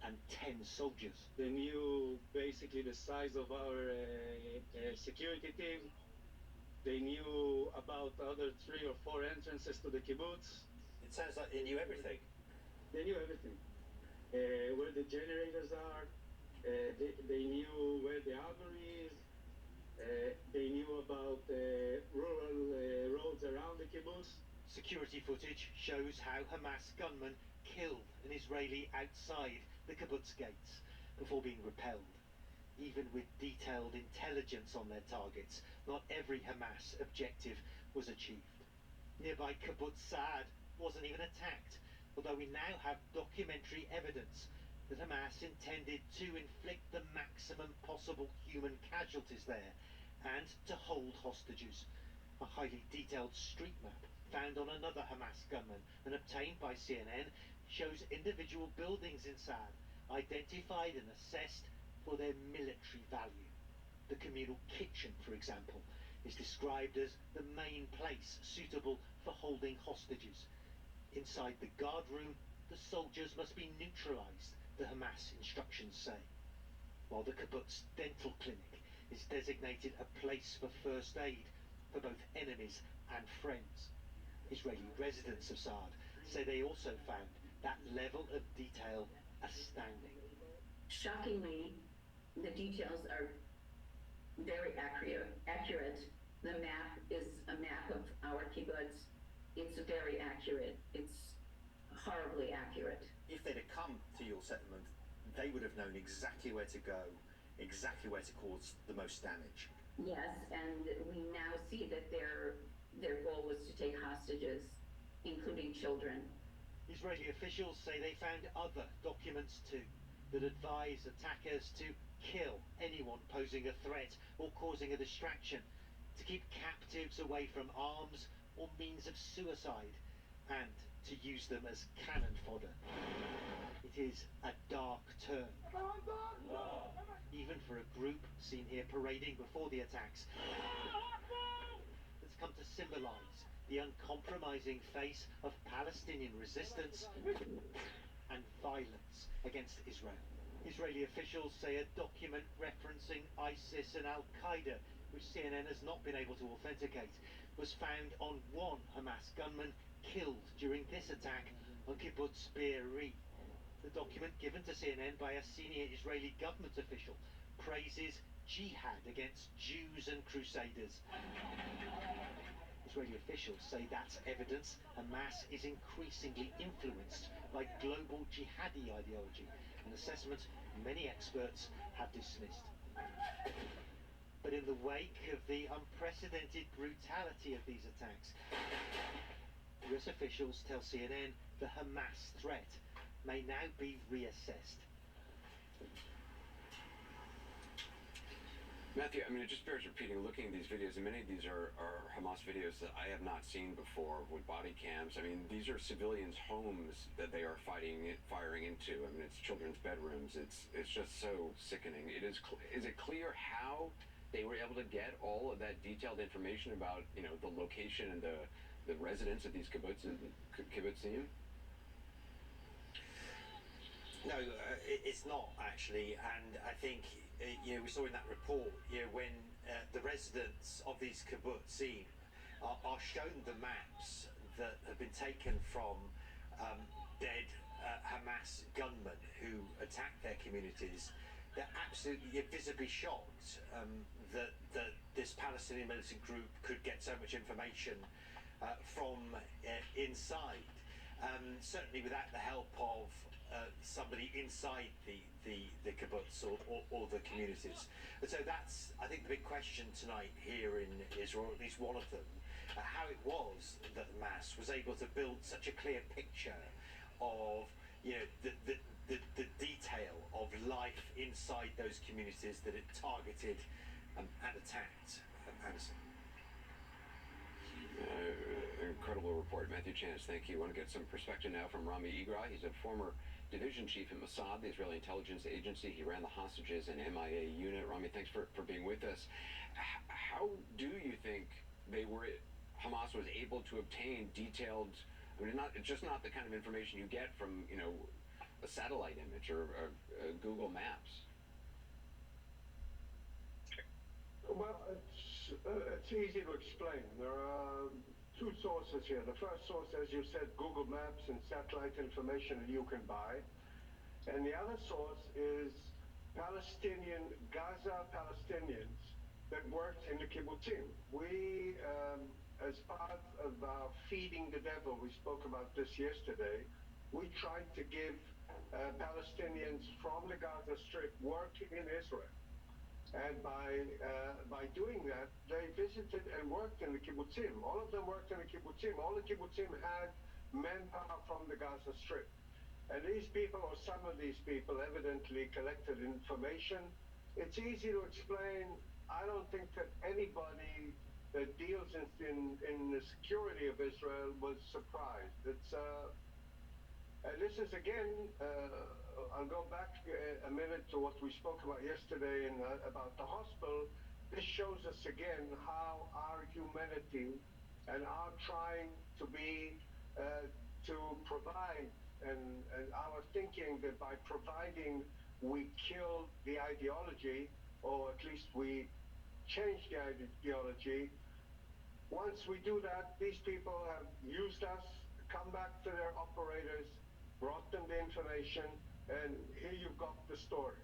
and 10 soldiers. They knew basically the size of our security team. They knew about other 3 or 4 entrances to the kibbutz. It sounds like they knew everything. They knew everything. Where the generators are, they knew where the armory is, they knew about rural roads around the kibbutz. Security footage shows how Hamas gunmen killed an Israeli outside the kibbutz gates before being repelled. Even with detailed intelligence on their targets, not every Hamas objective was achieved. Nearby kibbutz Saad wasn't even attacked, although we now have documentary evidence that Hamas intended to inflict the maximum possible human casualties there and to hold hostages. A highly detailed street map found on another Hamas gunman and obtained by CNN shows individual buildings in Saad identified and assessed for their military value. The communal kitchen, for example, is described as the main place suitable for holding hostages. Inside the guard room, the soldiers must be neutralized, the Hamas instructions say. While the kibbutz dental clinic is designated a place for first aid for both enemies and friends. Israeli residents of Saad say they also found that level of detail astounding. Shockingly, the details are very accurate. The map is a map of our kibbutz. It's very accurate. It's horribly accurate. If they'd have come to your settlement, they would have known exactly where to go, exactly where to cause the most damage. Yes, and we now see that their goal was to take hostages, including children. Israeli officials say they found other documents too that advise attackers to kill anyone posing a threat or causing a distraction, to keep captives away from arms or means of suicide, and to use them as cannon fodder. It is a dark turn, even for a group seen here parading before the attacks, that's come to symbolize the uncompromising face of Palestinian resistance and violence against Israel. Israeli officials say a document referencing ISIS and Al-Qaeda, which CNN has not been able to authenticate, was found on one Hamas gunman killed during this attack on kibbutz Be'eri. The document given to CNN by a senior Israeli government official praises jihad against Jews and crusaders. Israeli officials say that's evidence Hamas is increasingly influenced by global jihadi ideology, an assessment many experts have dismissed. But in the wake of the unprecedented brutality of these attacks, US officials tell CNN the Hamas threat may now be reassessed. Matthew, I mean, it just bears repeating, looking at these videos, and many of these are Hamas videos that I have not seen before with body cams. I mean, these are civilians' homes that they are firing into. I mean, it's children's bedrooms. It's just so sickening. Is it clear how they were able to get all of that detailed information about, you know, the location and the residents of these kibbutzim? No, it's not actually, and I think we saw in that report, when the residents of these kibbutzim are shown the maps that have been taken from dead Hamas gunmen who attacked their communities, they're absolutely visibly shocked that this Palestinian militant group could get so much information from inside. Certainly without the help of somebody inside the kibbutz or the communities. And so that's, I think, the big question tonight here in Israel, or at least one of them, how it was that Hamas was able to build such a clear picture of, the detail of life inside those communities that it targeted and attacked. Anderson. Incredible report, Matthew Chance. Thank you. I want to get some perspective now from Rami Igra. He's a former division chief at Mossad, the Israeli intelligence agency. He ran the hostages and MIA unit. Rami, thanks for being with us. How do you think Hamas was able to obtain detailed, I mean, it's just not the kind of information you get from, a satellite image or Google Maps? Well, it's easy to explain. There are two sources here. The first source, as you said, Google Maps and satellite information that you can buy. And the other source is Gaza Palestinians that worked in the kibbutzim. We, as part of our feeding the devil, we spoke about this yesterday, we tried to give Palestinians from the Gaza Strip work in Israel. And by doing that, they visited and worked in the kibbutzim. All of them worked in the kibbutzim. All the kibbutzim had manpower from the Gaza Strip. And these people, or some of these people, evidently collected information. It's easy to explain. I don't think that anybody that deals in the security of Israel was surprised. It's and this is again, I'll go back a minute to what we spoke about yesterday about the hospital. This shows us again how our humanity and our trying to be, to provide, and our thinking that by providing we kill the ideology, or at least we change the ideology. Once we do that, these people have used us, come back to their operators, brought them the information, and here you've got the story.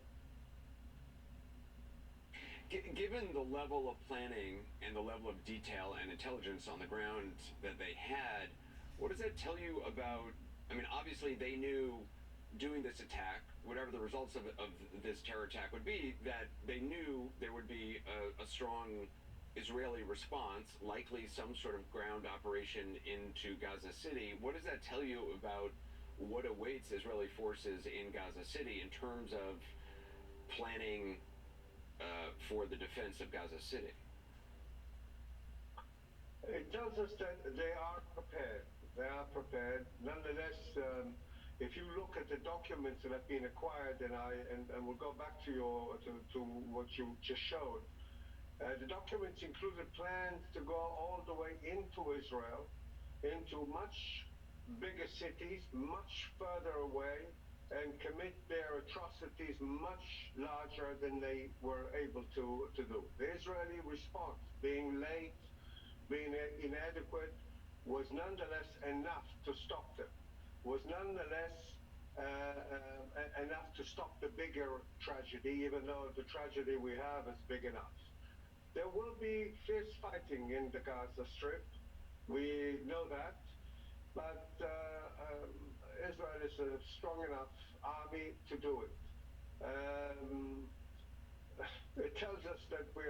Given the level of planning and the level of detail and intelligence on the ground that they had, what does that tell you about, I mean, obviously they knew doing this attack, whatever the results of this terror attack would be, that they knew there would be a strong Israeli response, likely some sort of ground operation into Gaza City. What does that tell you about what awaits Israeli forces in Gaza City in terms of planning for the defense of Gaza City? It tells us that they are prepared. They are prepared. Nonetheless, if you look at the documents that have been acquired, and we'll go back to what you just showed, the documents included plans to go all the way into Israel, into much bigger cities, much further away, and commit their atrocities much larger than they were able to do. The Israeli response, being late, being inadequate, was nonetheless enough to stop them, was nonetheless enough to stop the bigger tragedy, even though the tragedy we have is big enough. There will be fierce fighting in the Gaza Strip. We know that. But Israel is a strong enough army to do it. It tells us that we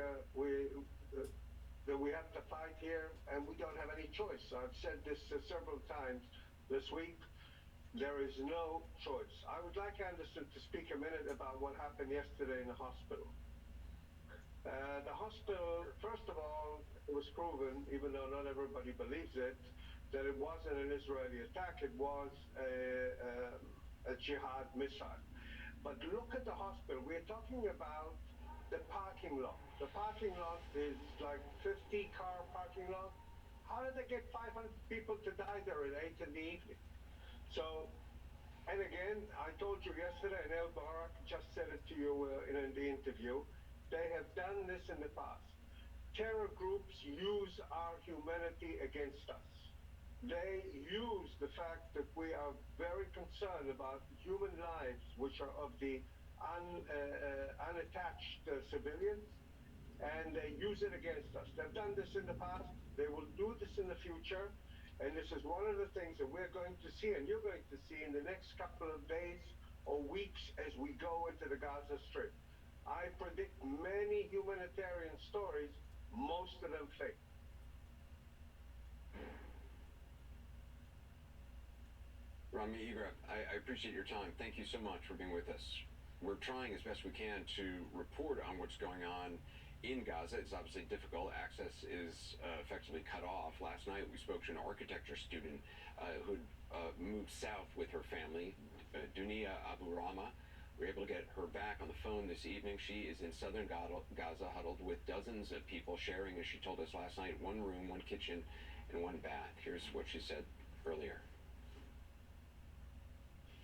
have to fight here, and we don't have any choice. I've said this several times this week. There is no choice. I would like Anderson to speak a minute about what happened yesterday in the hospital. The hospital, first of all, it was proven, even though not everybody believes it, that it wasn't an Israeli attack, it was a jihad missile. But look at the hospital. We're talking about the parking lot. The parking lot is like 50-car parking lot. How did they get 500 people to die there at 8 in the evening? So, and again, I told you yesterday, and El Barak just said it to you in the interview, they have done this in the past. Terror groups use our humanity against us. They use the fact that we are very concerned about human lives, which are of the unattached civilians, and they use it against us. They've done this in the past. They will do this in the future, and this is one of the things that we're going to see, and you're going to see in the next couple of days or weeks as we go into the Gaza Strip. I predict many humanitarian stories, most of them fake. Rami Egrep, I appreciate your time. Thank you so much for being with us. We're trying as best we can to report on what's going on in Gaza. It's obviously difficult. Access is effectively cut off. Last night we spoke to an architecture student who'd moved south with her family, Dunia Abu Rama. We were able to get her back on the phone this evening. She is in southern Gaza, huddled with dozens of people sharing, as she told us last night, one room, one kitchen, and one bath. Here's what she said earlier.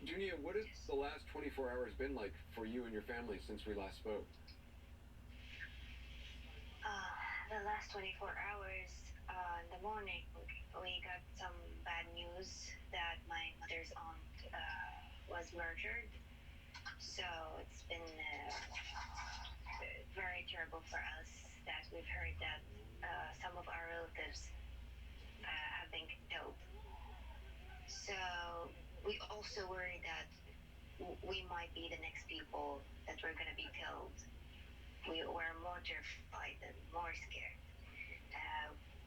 Dunia, what has the last 24 hours been like for you and your family since we last spoke? The last 24 hours, in the morning, we got some bad news that my mother's aunt was murdered. So it's been very terrible for us that we've heard that some of our relatives have been killed. So we also worry that we might be the next people that we're going to be killed. We're more terrified and more scared.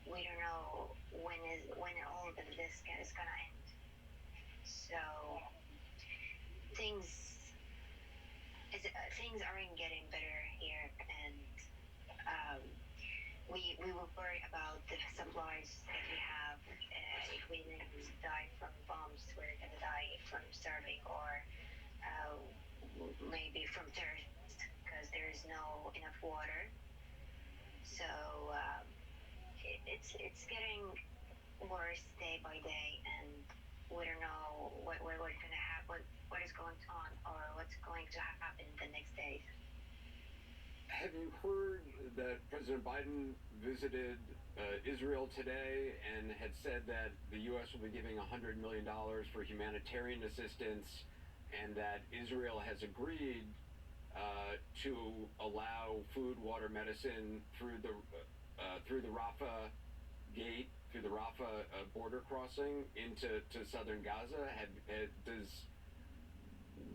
We don't know when all of this is going to end. So things aren't getting better here, and we will worry about the supplies that we have. If we die from bombs, we're going to die from starving, or maybe from thirst, because there is no enough water. So it's getting worse day by day, and we don't know what's going to happen, what is going on, or what's going to happen the next days. Have you heard that President Biden visited Israel today and had said that the U.S. will be giving $100 million for humanitarian assistance, and that Israel has agreed to allow food, water, medicine through the Rafah gate, through the Rafah border crossing into southern Gaza?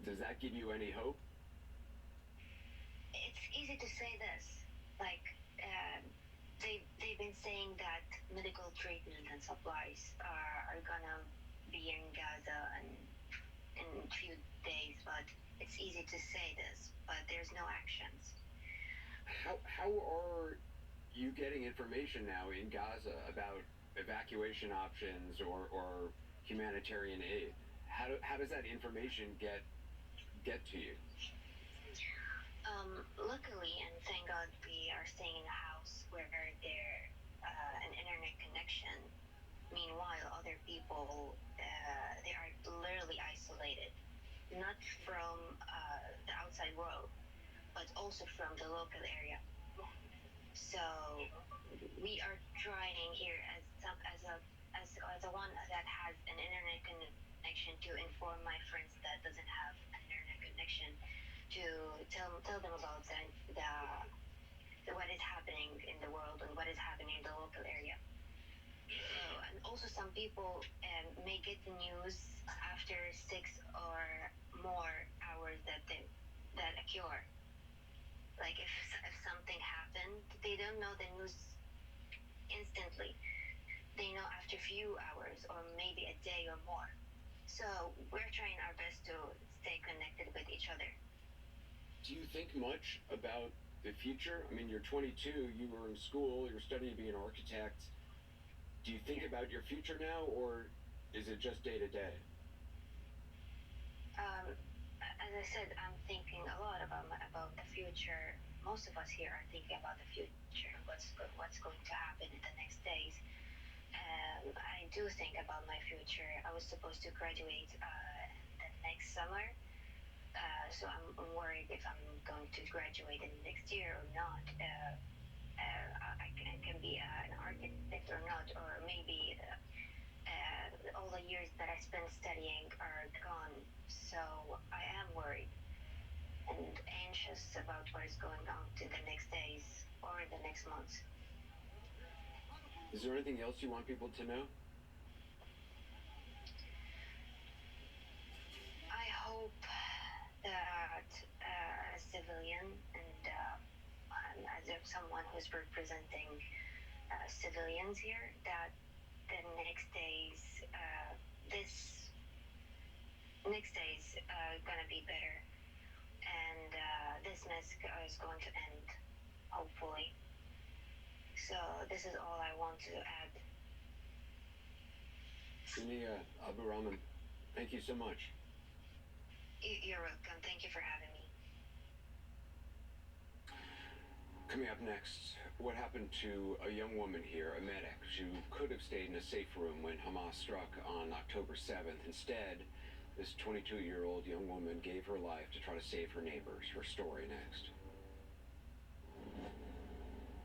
Does that give you any hope? It's easy to say this. Like, they've been saying that medical treatment and supplies are gonna be in Gaza in a few days, but it's easy to say this, but there's no actions. How are you getting information now in Gaza about evacuation options or humanitarian aid? How does that information get to you? Luckily, and thank God, we are staying in a house where there's an internet connection. Meanwhile, other people, they are literally isolated, not from the outside world, but also from the local area. So we are trying here as the one that has an internet connection to inform my friends that doesn't have an internet connection, to tell them about what is happening in the world and what is happening in the local area. So, and also some people may get the news after 6 or more hours that occur. Like if something happened, they don't know the news instantly. They know after a few hours or maybe a day or more. So we're trying our best to stay connected with each other. Do you think much about the future? I mean, you're 22, you were in school, you're studying to be an architect. Do you think about your future now, or is it just day to day? As I said, I'm thinking a lot about the future. Most of us here are thinking about the future, what's going to happen in the next days. I do think about my future. I was supposed to graduate the next summer. So I'm worried if I'm going to graduate in next year or not. I can be an architect or not, or maybe all the years that I spent studying are gone. So I am worried and anxious about what is going on in the next days or in the next months. Is there anything else you want people to know? I hope that as a civilian and as someone who's representing civilians here, that the next days, gonna be better, and this mess is going to end, hopefully. So this is all I want to add. Sunia Abu Rahman, thank you so much. You're welcome. Thank you for having me. Coming up next, what happened to a young woman here, a medic, who could have stayed in a safe room when Hamas struck on October 7th. Instead, this 22-year-old young woman gave her life to try to save her neighbors. Her story next.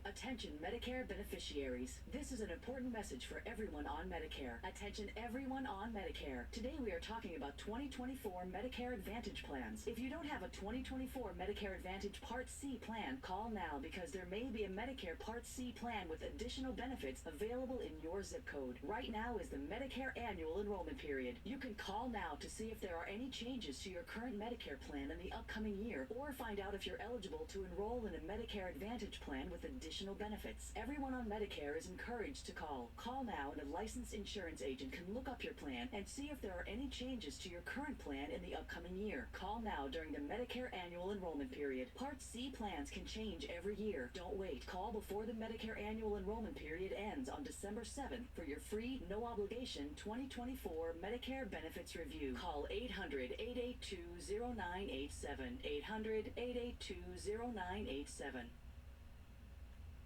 Attention Medicare beneficiaries. This is an important message for everyone on Medicare. Attention everyone on Medicare. Today we are talking about 2024 Medicare Advantage plans. If you don't have a 2024 Medicare Advantage Part C plan, call now because there may be a Medicare Part C plan with additional benefits available in your zip code. Right now is the Medicare annual enrollment period. You can call now to see if there are any changes to your current Medicare plan in the upcoming year, or find out if you're eligible to enroll in a Medicare Advantage plan with additional benefits. Everyone on Medicare is encouraged to call. Call now and a licensed insurance agent can look up your plan and see if there are any changes to your current plan in the upcoming year. Call now during the Medicare annual enrollment period. Part C plans can change every year. Don't wait. Call before the Medicare annual enrollment period ends on December 7th for your free, no obligation 2024 Medicare benefits review. Call 800-882-0987. 800-882-0987.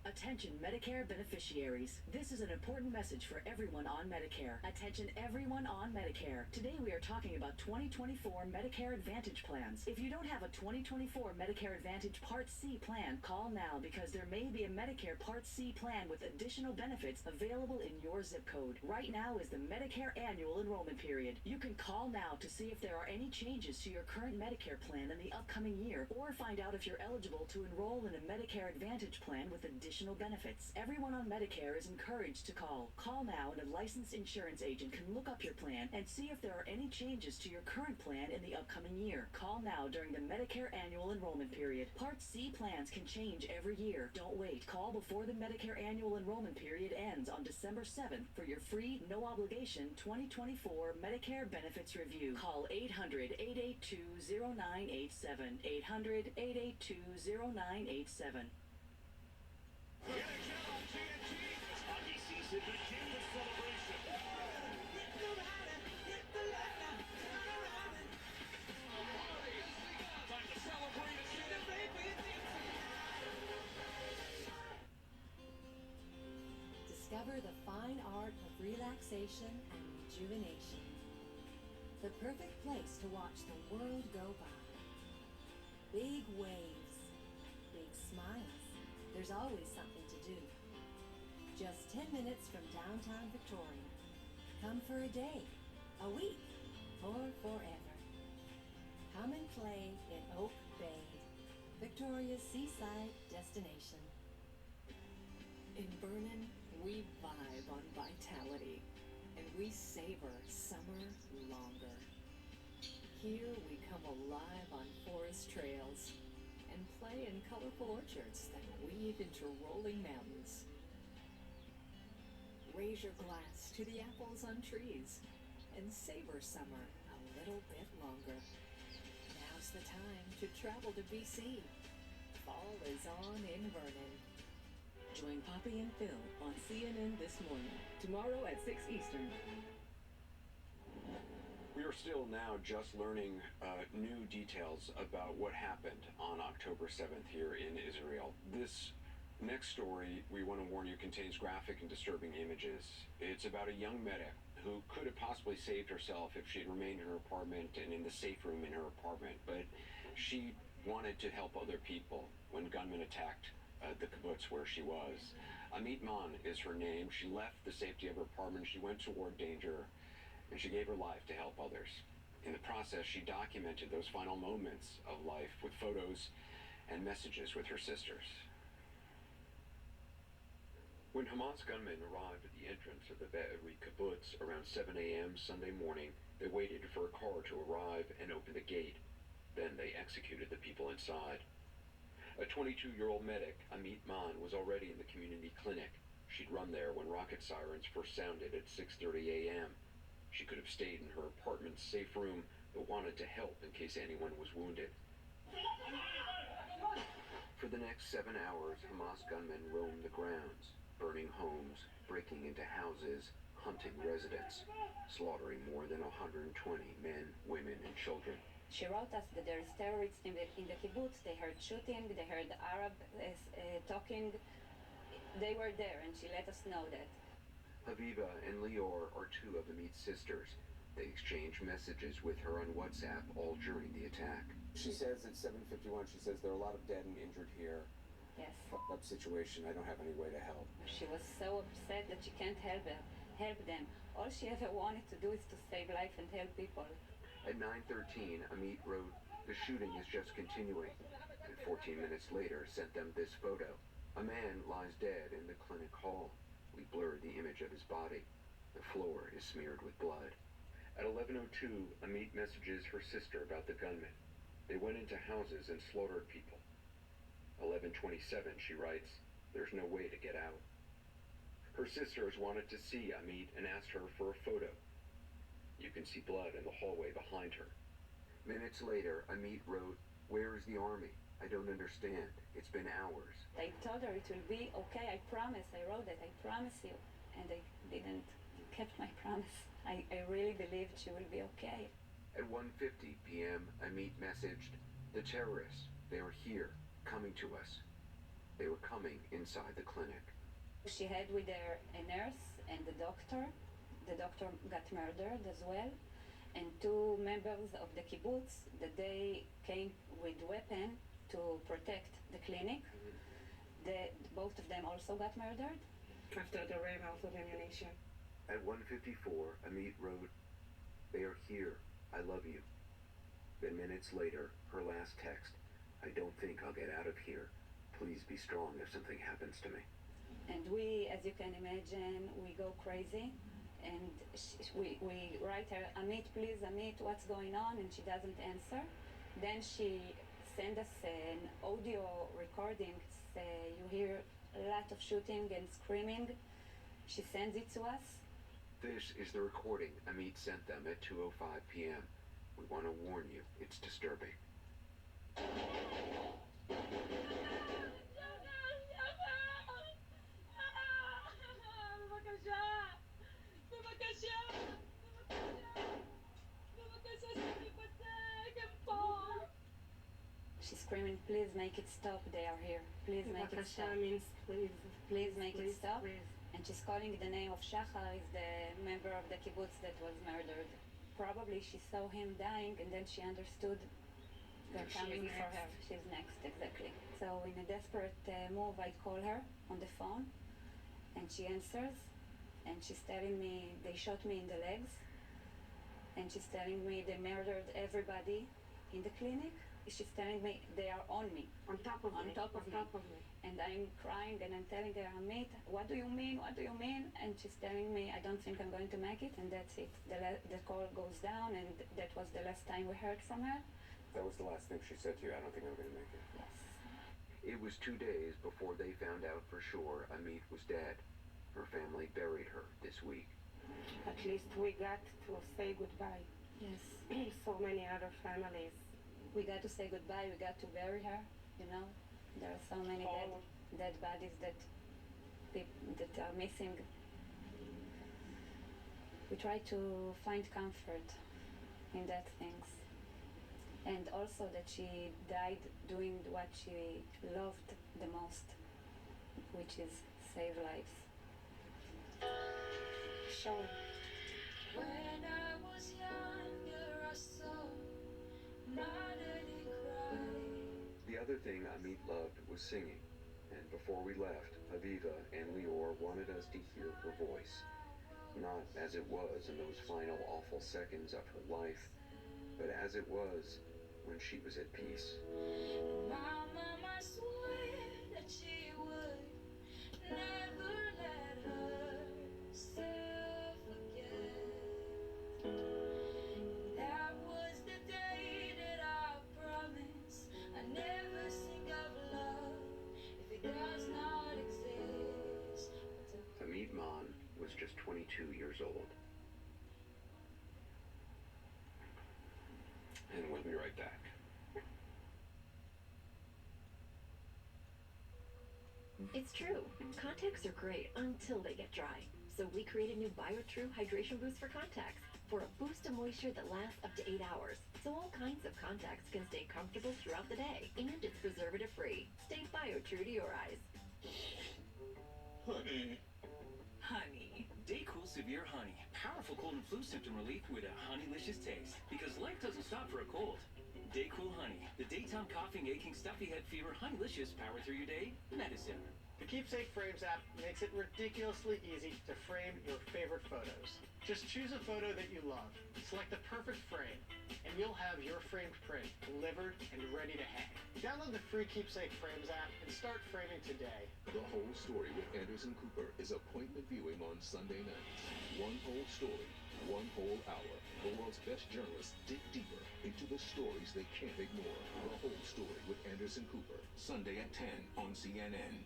Attention Medicare beneficiaries. This is an important message for everyone on Medicare. Attention everyone on Medicare. Today we are talking about 2024 Medicare Advantage plans. If you don't have a 2024 Medicare Advantage Part C plan, call now because there may be a Medicare Part C plan with additional benefits available in your zip code. Right now is the Medicare annual enrollment period. You can call now to see if there are any changes to your current Medicare plan in the upcoming year, or find out if you're eligible to enroll in a Medicare Advantage plan with additional benefits. Everyone on Medicare is encouraged to call. Call now and a licensed insurance agent can look up your plan and see if there are any changes to your current plan in the upcoming year. Call now during the Medicare annual enrollment period. Part C plans can change every year. Don't wait. Call before the Medicare annual enrollment period ends on December 7th for your free, no obligation 2024 Medicare benefits review. Call 800-882-0987. 800-882-0987. Hockey season begins with celebration. Time to celebrate again. Discover the fine art of relaxation and rejuvenation. The perfect place to watch the world go by. Big waves, big smiles. There's always something to do. Just 10 minutes from downtown Victoria. Come for a day, a week, or forever. Come and play in Oak Bay, Victoria's seaside destination. In Vernon, we vibe on vitality, and we savor summer longer. Here we come alive on forest trails and play in colorful orchards that weave into rolling mountains. Raise your glass to the apples on trees and savor summer a little bit longer. Now's the time to travel to BC. Fall is on in Vernon. Join Poppy and Phil on CNN This Morning, tomorrow at 6 Eastern. We are still now just learning new details about what happened on October 7th here in Israel. This next story, we want to warn you, contains graphic and disturbing images. It's about a young medic who could have possibly saved herself if she had remained in her apartment and in the safe room in her apartment, but she wanted to help other people when gunmen attacked the kibbutz where she was. Amit Man is her name. She left the safety of her apartment. She went toward danger, and she gave her life to help others. In the process, she documented those final moments of life with photos and messages with her sisters. When Hamas gunmen arrived at the entrance of the Be'eri kibbutz around 7 a.m. Sunday morning, they waited for a car to arrive and open the gate. Then they executed the people inside. A 22-year-old medic, Amit Man, was already in the community clinic. She'd run there when rocket sirens first sounded at 6:30 a.m. She could have stayed in her apartment's safe room, but wanted to help in case anyone was wounded. For the next 7 hours, Hamas gunmen roamed the grounds, burning homes, breaking into houses, hunting residents, slaughtering more than 120 men, women, and children. She wrote us that there is terrorists in the kibbutz. They heard shooting, they heard the Arab talking. They were there, and she let us know that. Haviva and Lior are two of Amit's sisters. They exchanged messages with her on WhatsApp all during the attack. She says at 7:51, she says there are a lot of dead and injured here. Yes. fucked up situation. I don't have any way to help. She was so upset that she can't help them. All she ever wanted to do is to save life and help people. At 9:13, Amit wrote, "The shooting is just continuing," and 14 minutes later sent them this photo. A man lies dead in the clinic hall. We blurred the image of his body. The floor is smeared with blood. At 11:02, Amit messages her sister about the gunmen. They went into houses and slaughtered people. 11:27, she writes, "There's no way to get out." Her sisters wanted to see Amit and asked her for a photo. You can see blood in the hallway behind her. Minutes later, Amit wrote, "Where is the army? I don't understand. It's been hours." I told her it will be okay, I promise. I wrote that, I promise you. And I didn't keep my promise. I really believed she will be okay. At 1:50 p.m., Amit messaged, "The terrorists, they were here, coming to us." They were coming inside the clinic. She had with her a nurse and the doctor. The doctor got murdered as well. And two members of the kibbutz that they came with weapon to protect the clinic. Both of them also got murdered. After the rain out of ammunition. At 1:54, Amit wrote, "They are here. I love you." Then minutes later, her last text, "I don't think I'll get out of here. Please be strong if something happens to me." And we, as you can imagine, we go crazy. And we write her, "Amit, please, Amit, what's going on?" And she doesn't answer. Then she sends us an audio recording. You hear a lot of shooting and screaming. She sends it to us. This is the recording Amit sent them at 2:05 p.m. We want to warn you, it's disturbing. She's screaming, "Please make it stop, they are here. Please make it stop. Means Please make it please, stop." please. And she's calling the name of Shachar, is the member of the kibbutz that was murdered. Probably she saw him dying and then she understood they're coming for her. She's next, exactly. So in a desperate move, I call her on the phone and she answers and she's telling me they shot me in the legs and she's telling me they murdered everybody in the clinic. She's telling me they are on me. On top of me. And I'm crying and I'm telling her, "Amit, what do you mean? What do you mean?" And she's telling me, "I don't think I'm going to make it," and that's it. The call goes down, and that was the last time we heard from her. That was the last thing she said to you, "I don't think I'm going to make it." Yes. It was 2 days before they found out for sure Amit was dead. Her family buried her this week. At least we got to say goodbye. Yes. So many other families. We got to say goodbye, we got to bury her, you know. There are so many dead bodies that are missing. We try to find comfort in that things. And also that she died doing what she loved the most, which is save lives. Sure. When I was younger, I saw my daddy cry. The other thing Amit loved was singing. And before we left, Aviva and Lior wanted us to hear her voice. Not as it was in those final awful seconds of her life, but as it was when she was at peace. My mama swore that she would never let herself forget. That was the day that I promised I never think of love if it does not exist. Amit Maan was just 22 years old. And we'll be right back. It's true. Contacts are great until they get dry. So we created new BioTrue Hydration Boost for contacts for a boost of moisture that lasts up to 8 hours. So all kinds of contacts can stay comfortable throughout the day. And it's preservative-free. Stay BioTrue to your eyes. Honey. Honey. Daycool Severe Honey. Powerful cold and flu symptom relief with a honeylicious taste. Because life doesn't stop for a cold. Daycool Honey, the daytime down coughing, aching, stuffy head, fever, Honeylicious, power through your day, medicine. The Keepsake Frames app makes it ridiculously easy to frame your favorite photos. Just choose a photo that you love, select the perfect frame, and you'll have your framed print delivered and ready to hang. Download the free Keepsake Frames app and start framing today. The Whole Story with Anderson Cooper is appointment viewing on Sunday nights. One whole story, one whole hour. The world's best journalists dig deeper into the stories they can't ignore. The Whole Story with Anderson Cooper, Sunday at 10 on CNN.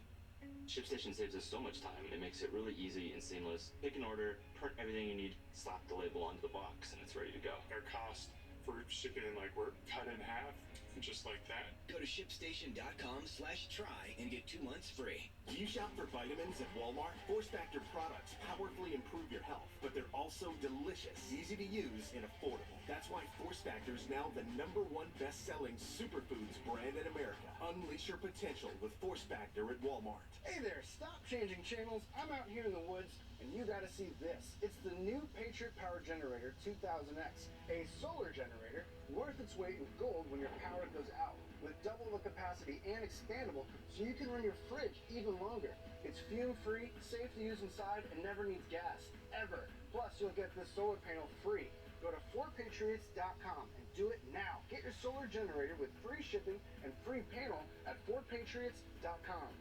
ShipStation saves us so much time. It makes it really easy and seamless. Pick an order, print everything you need, slap the label onto the box, and it's ready to go. Our cost for shipping, we're cut in half, just like that. Go to ShipStation.com/try and get 2 months free. Do you shop for vitamins at Walmart? Force Factor products powerfully improve your health, but they're also delicious, easy to use, and affordable. That's why Force Factor is now the #1 best-selling superfoods brand in America. Unleash your potential with Force Factor at Walmart. Hey there, stop changing channels. I'm out here in the woods, and you gotta see this. It's the new Patriot Power Generator 2000X, a solar generator worth its weight in gold when your power goes out, with double the capacity and expandable so you can run your fridge even longer. It's fume-free, safe to use inside, and never needs gas, ever. Plus, you'll get this solar panel free. Go to 4patriots.com and do it now. Get your solar generator with free shipping and free panel at 4patriots.com.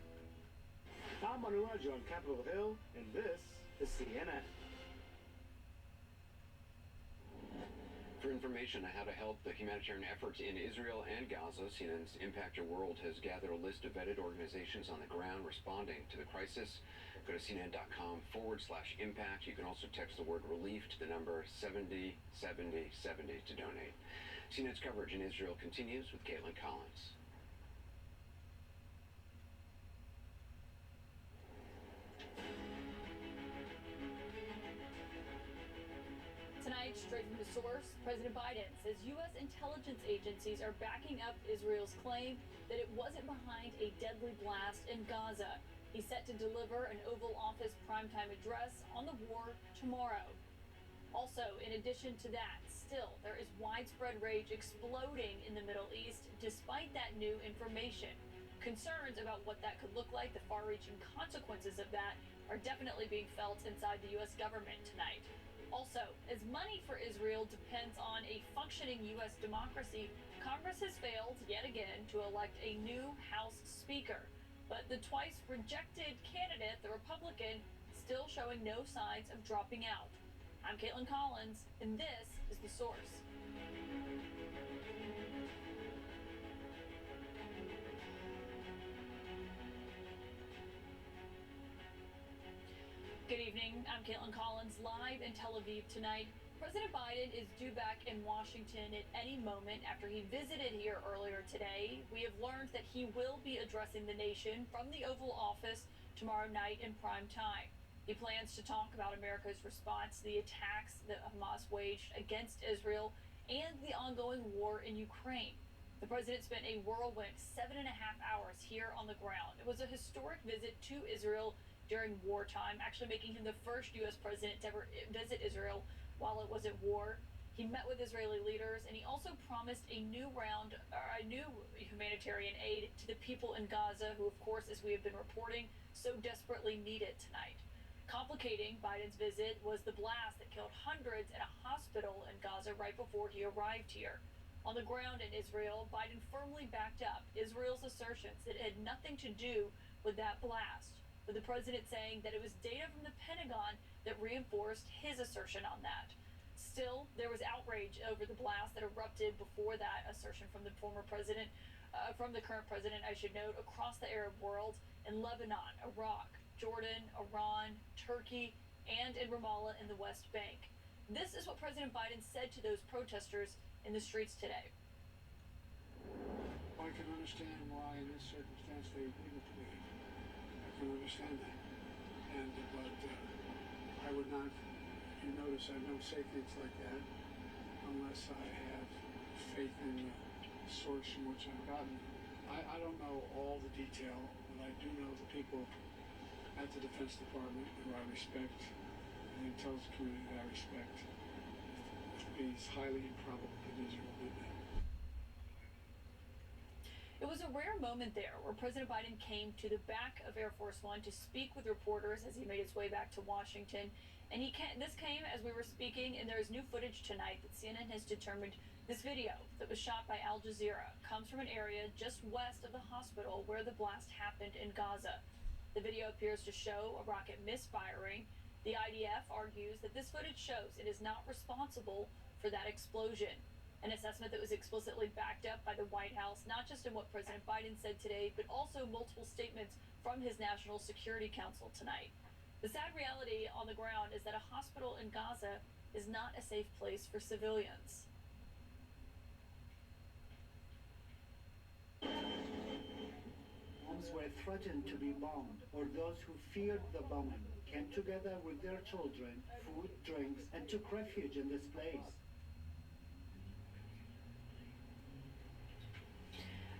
I'm Manuel on Capitol Hill, and this is CNN. For information on how to help the humanitarian efforts in Israel and Gaza, CNN's Impact Your World has gathered a list of vetted organizations on the ground responding to the crisis. Go to cnn.com/impact. You can also text the word relief to the number 707070 to donate. CNN's coverage in Israel continues with Caitlin Collins. Tonight, straight from the source, President Biden says U.S. intelligence agencies are backing up Israel's claim that it wasn't behind a deadly blast in Gaza. He's set to deliver an Oval Office primetime address on the war tomorrow. Also, in addition to that, still, there is widespread rage exploding in the Middle East despite that new information. Concerns about what that could look like, the far-reaching consequences of that, are definitely being felt inside the U.S. government tonight. Also, as money for Israel depends on a functioning U.S. democracy, Congress has failed yet again to elect a new House Speaker. But the twice rejected candidate, the Republican, still showing no signs of dropping out. I'm Caitlin Collins, and this is The Source. Good evening. I'm Caitlin Collins, live in Tel Aviv tonight. President Biden is due back in Washington at any moment after he visited here earlier today. We have learned that he will be addressing the nation from the Oval Office tomorrow night in prime time. He plans to talk about America's response to the attacks that Hamas waged against Israel and the ongoing war in Ukraine. The president spent a whirlwind 7.5 hours here on the ground. It was a historic visit to Israel during wartime, actually making him the first U.S. president to ever visit Israel while it was at war. He met with Israeli leaders, and he also promised a new humanitarian aid to the people in Gaza, who, of course, as we have been reporting, so desperately need it tonight. Complicating Biden's visit was the blast that killed hundreds at a hospital in Gaza right before he arrived here. On the ground in Israel, Biden firmly backed up Israel's assertions that it had nothing to do with that blast, with the president saying that it was data from the Pentagon that reinforced his assertion on that. Still, there was outrage over the blast that erupted before that assertion from the former president, from the current president, I should note, across the Arab world, in Lebanon, Iraq, Jordan, Iran, Turkey, and in Ramallah in the West Bank. This is what President Biden said to those protesters in the streets today. I can understand why in this circumstance they wouldn't leave. I can understand that. But I would not, you notice I don't say things like that unless I have faith in the source from which I've gotten. I don't know all the detail, but I do know the people at the Defense Department who I respect, and the intelligence community that I respect. It is highly improbable that Israel did that. It was a rare moment there where President Biden came to the back of Air Force One to speak with reporters as he made his way back to Washington. And this came as we were speaking, and there is new footage tonight that CNN has determined this video that was shot by Al Jazeera comes from an area just west of the hospital where the blast happened in Gaza. The video appears to show a rocket misfiring. The IDF argues that this footage shows it is not responsible for that explosion. An assessment that was explicitly backed up by the White House, not just in what President Biden said today, but also multiple statements from his National Security Council tonight. The sad reality on the ground is that a hospital in Gaza is not a safe place for civilians. Homes were threatened to be bombed, or those who feared the bombing came together with their children, food, drinks, and took refuge in this place.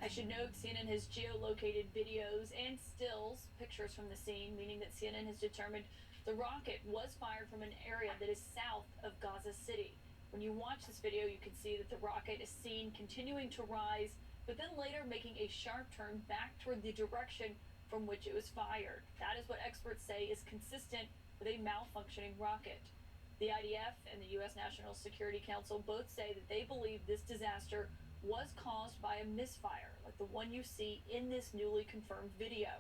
I should note CNN has geolocated videos and stills, pictures from the scene, meaning that CNN has determined the rocket was fired from an area that is south of Gaza City. When you watch this video, you can see that the rocket is seen continuing to rise, but then later making a sharp turn back toward the direction from which it was fired. That is what experts say is consistent with a malfunctioning rocket. The IDF and the U.S. National Security Council both say that they believe this disaster was caused by a misfire, like the one you see in this newly confirmed video.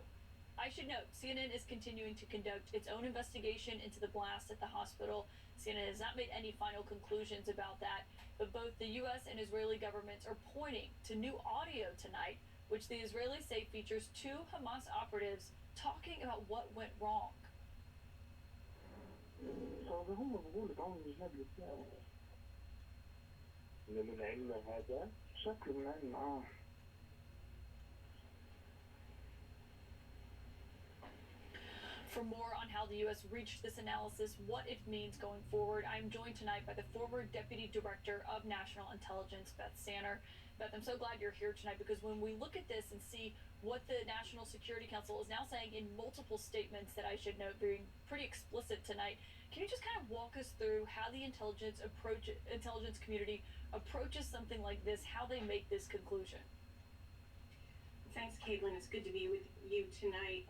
I should note, CNN is continuing to conduct its own investigation into the blast at the hospital. CNN has not made any final conclusions about that, but both the U.S. and Israeli governments are pointing to new audio tonight, which the Israelis say features two Hamas operatives talking about what went wrong. For more on how the U.S. reached this analysis, what it means going forward, I'm joined tonight by the former Deputy Director of National Intelligence, Beth Sanner. Beth, I'm so glad you're here tonight because when we look at this and see what the National Security Council is now saying in multiple statements that I should note being pretty explicit tonight, can you just kind of walk us through how the intelligence community approaches something like this, how they make this conclusion? Thanks, Caitlin. It's good to be with you tonight.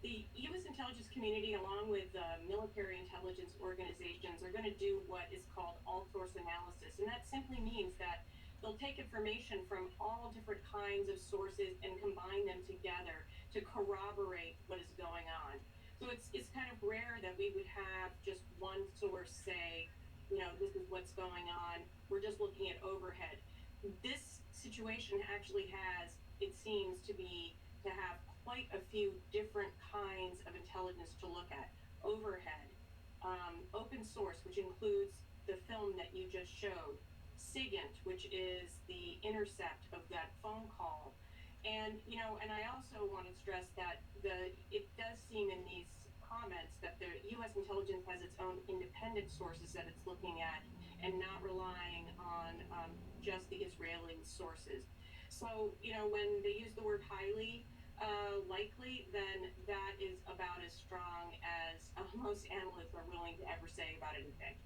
The U.S. intelligence community, along with military intelligence organizations, are going to do what is called all-source analysis, and that simply means that they'll take information from all different kinds of sources and combine them together to corroborate what is going on. So it's kind of rare that we would have just one source say, you know, this is what's going on. We're just looking at overhead. This situation actually has, it seems to have quite a few different kinds of intelligence to look at. Overhead, open source, which includes the film that you just showed, SIGINT, which is the intercept of that phone call. And, you know, and I also want to stress that it does seem in these comments that the U.S. intelligence has its own independent sources that it's looking at and not relying on just the Israeli sources. So, you know, when they use the word highly likely, then that is about as strong as most analysts are willing to ever say about anything.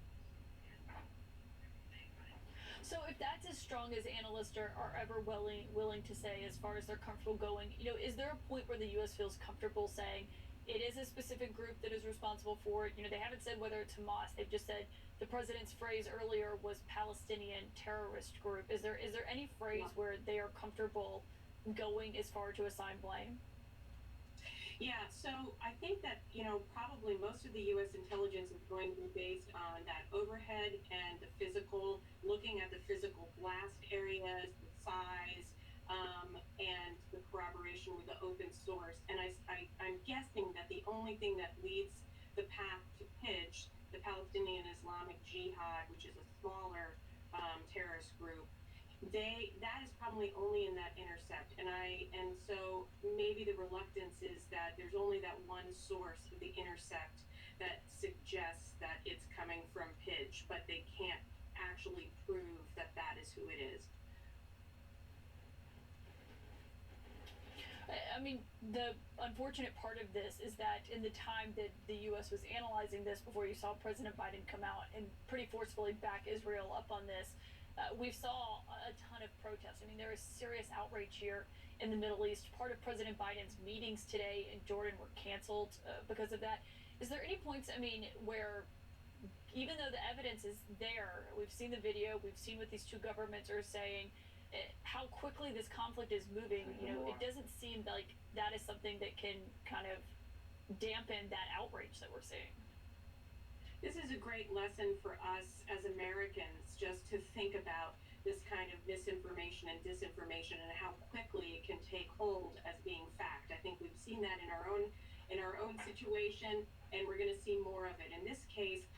So if that's as strong as analysts are ever willing to say as far as they're comfortable going, you know, is there a point where the U.S. feels comfortable saying it is a specific group that is responsible for it? You know, they haven't said whether it's Hamas. They've just said the president's phrase earlier was Palestinian terrorist group. Is there any phrase where they are comfortable going as far to assign blame? Yeah, so I think that, you know, probably most of the U.S. intelligence is going to be based on that overhead and the physical, looking at the physical blast areas, the size, and the corroboration with the open source. And I'm guessing that the only thing that leads the path to PIDGE, the Palestinian Islamic Jihad, which is a smaller terrorist group, that is probably only in that intercept, and so maybe the reluctance is that there's only that one source of the intercept that suggests that it's coming from PIDGE, but they can't actually prove that that is who it is. I mean, the unfortunate part of this is that in the time that the U.S. was analyzing this before you saw President Biden come out and pretty forcefully back Israel up on this, We saw a ton of protests. I mean, there is serious outrage here in the Middle East. Part of President Biden's meetings today in Jordan were canceled because of that. Is there any points, I mean, where even though the evidence is there, we've seen the video, we've seen what these two governments are saying, how quickly this conflict is moving, you know, it doesn't seem like that is something that can kind of dampen that outrage that we're seeing. This is a great lesson for us as Americans, just to think about this kind of misinformation and disinformation and how quickly it can take hold as being fact. I think we've seen that in our own situation, and we're going to see more of it. In this case,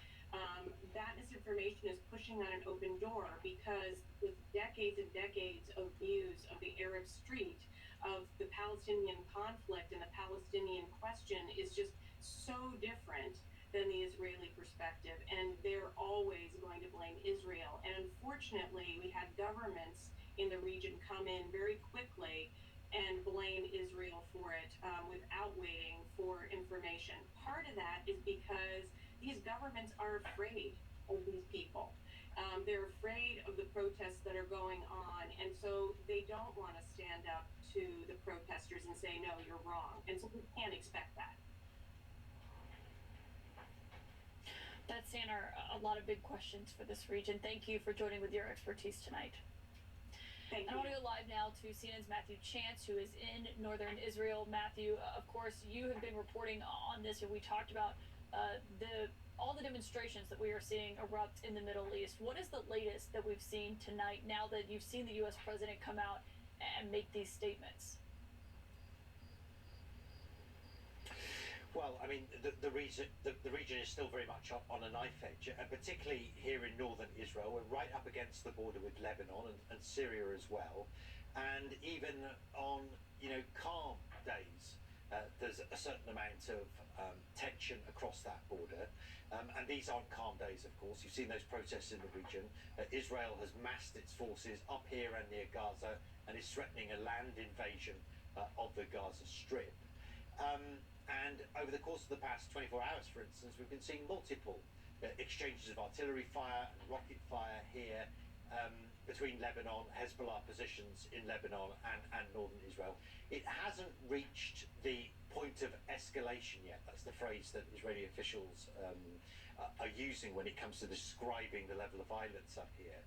that misinformation is pushing on an open door, because with decades and decades of views of the Arab street, of the Palestinian conflict and the Palestinian question is just so different than the Israeli perspective, and they're always going to blame Israel. And unfortunately, we had governments in the region come in very quickly and blame Israel for it without waiting for information. Part of that is because these governments are afraid of these people. They're afraid of the protests that are going on, and so they don't want to stand up to the protesters and say, no, you're wrong. And so we can't expect that. That's Sander, a lot of big questions for this region. Thank you for joining with your expertise tonight. Thank you. I want to go live now to CNN's Matthew Chance, who is in northern Israel. Matthew, of course, you have been reporting on this, and we talked about all the demonstrations that we are seeing erupt in the Middle East. What is the latest that we've seen tonight, now that you've seen the U.S. president come out and make these statements? Well, I mean, the region is still very much on a knife edge, and particularly here in northern Israel. We're right up against the border with Lebanon and Syria as well. And even on, calm days, there's a certain amount of tension across that border. And these aren't calm days, of course. You've seen those protests in the region. Israel has massed its forces up here and near Gaza and is threatening a land invasion of the Gaza Strip. And over the course of the past 24 hours, for instance, we've been seeing multiple exchanges of artillery fire and rocket fire here between Lebanon, Hezbollah positions in Lebanon and northern Israel. It hasn't reached the point of escalation yet. That's the phrase that Israeli officials are using when it comes to describing the level of violence up here.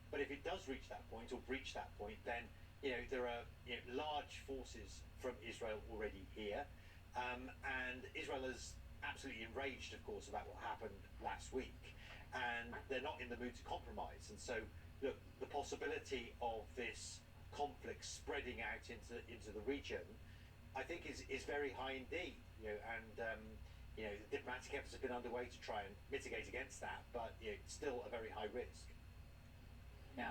But if it does reach that point or breach that point, then there are large forces from Israel already here. And Israel is absolutely enraged, of course, about what happened last week, and they're not in the mood to compromise. And so, look, the possibility of this conflict spreading out into the region, I think, is very high indeed. The diplomatic efforts have been underway to try and mitigate against that, but it's still a very high risk. Yeah.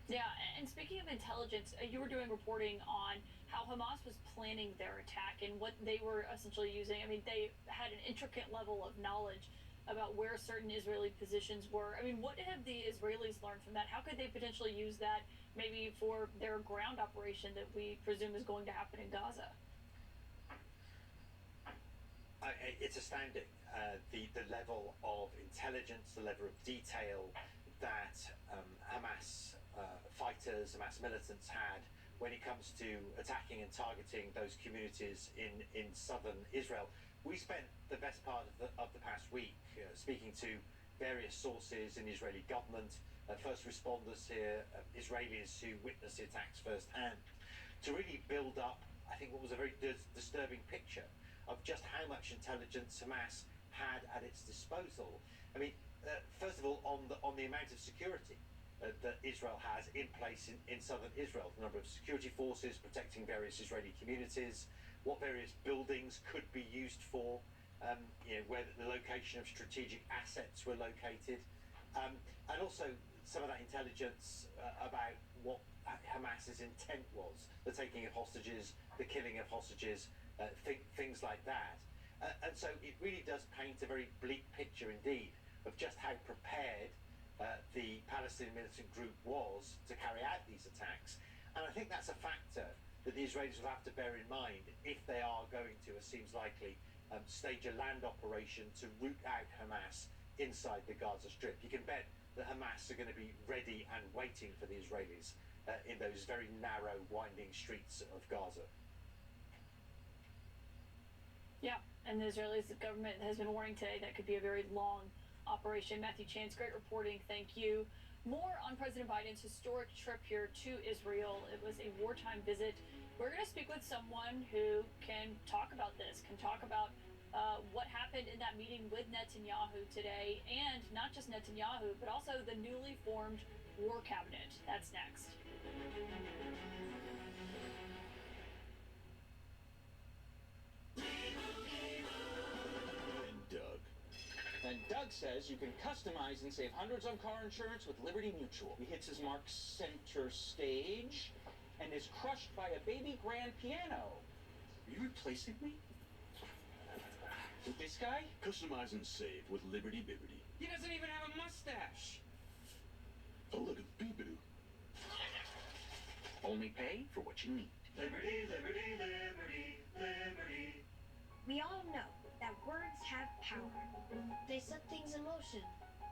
Yeah, and speaking of intelligence, you were doing reporting on how Hamas was planning their attack and what they were essentially using. I mean, they had an intricate level of knowledge about where certain Israeli positions were. I mean, what have the Israelis learned from that? How could they potentially use that maybe for their ground operation that we presume is going to happen in Gaza? It's astounding, the level of intelligence, the level of detail that Hamas fighters, Hamas militants had when it comes to attacking and targeting those communities in southern Israel. We spent the best part of the past week speaking to various sources in the Israeli government, first responders here, Israelis who witnessed the attacks firsthand, to really build up, I think, what was a very disturbing picture of just how much intelligence Hamas had at its disposal. I mean, first of all, on the amount of security that Israel has in place in southern Israel, the number of security forces protecting various Israeli communities, what various buildings could be used for, where the location of strategic assets were located, and also some of that intelligence about what Hamas's intent was, the taking of hostages, the killing of hostages, things like that. And so it really does paint a very bleak picture indeed of just how prepared the Palestinian militant group was to carry out these attacks. And I think that's a factor that the Israelis will have to bear in mind if they are going to, as seems likely, stage a land operation to root out Hamas inside the Gaza Strip. You can bet that Hamas are going to be ready and waiting for the Israelis in those very narrow, winding streets of Gaza. Yeah, and the Israeli government has been warning today that could be a very long operation. Matthew Chance, great reporting. Thank you. More on President Biden's historic trip here to Israel. It was a wartime visit. We're going to speak with someone who can talk about this, can talk about what happened in that meeting with Netanyahu today, and not just Netanyahu, but also the newly formed war cabinet. That's next. And Doug says you can customize and save hundreds on car insurance with Liberty Mutual. He hits his mark center stage and is crushed by a baby grand piano. Are you replacing me? With this guy? Customize and save with Liberty Bibbity. He doesn't even have a mustache. Oh, look, it's Bee-Boo. Only pay for what you need. Liberty, liberty, liberty, liberty. We all know that words have power. They set things in motion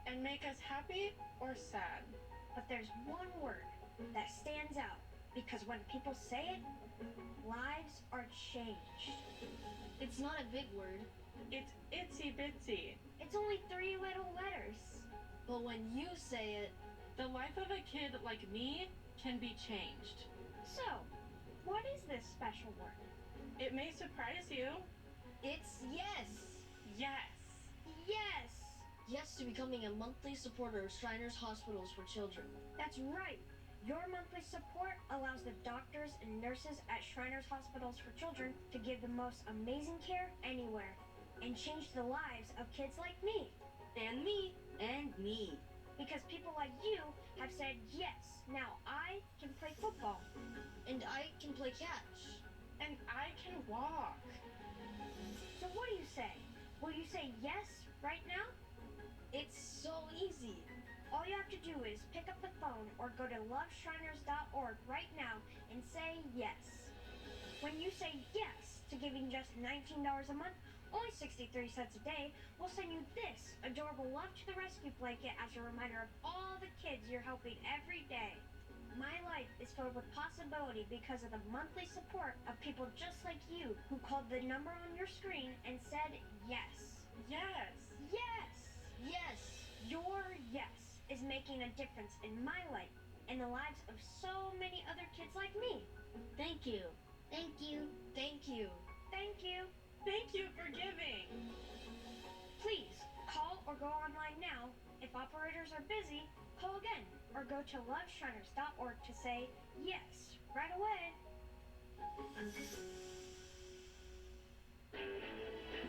And make us happy or sad. But there's one word that stands out because when people say it, lives are changed. It's not a big word. It's itsy bitsy. It's only 3 little letters. But when you say it, the life of a kid like me can be changed. So, what is this special word? It may surprise you. It's yes. Yes. Yes. Yes to becoming a monthly supporter of Shriners Hospitals for Children. That's right. Your monthly support allows the doctors and nurses at Shriners Hospitals for Children to give the most amazing care anywhere and change the lives of kids like me. And me. And me. Because people like you have said yes. Now I can play football. And I can play catch. And I can walk. So what do you say? Will you say yes right now? It's so easy. All you have to do is pick up the phone or go to loveshriners.org right now and say yes. When you say yes to giving just $19 a month, only 63 cents a day, we'll send you this adorable Love to the Rescue blanket as a reminder of all the kids you're helping every day. My life is filled with possibility because of the monthly support of people just like you who called the number on your screen and said yes. Yes. Yes. Yes. Your yes is making a difference in my life and the lives of so many other kids like me. Thank you. Thank you. Thank you. Thank you. Thank you for giving. Please call or go online now. If operators are busy, call again or go to loveshriners.org to say yes right away.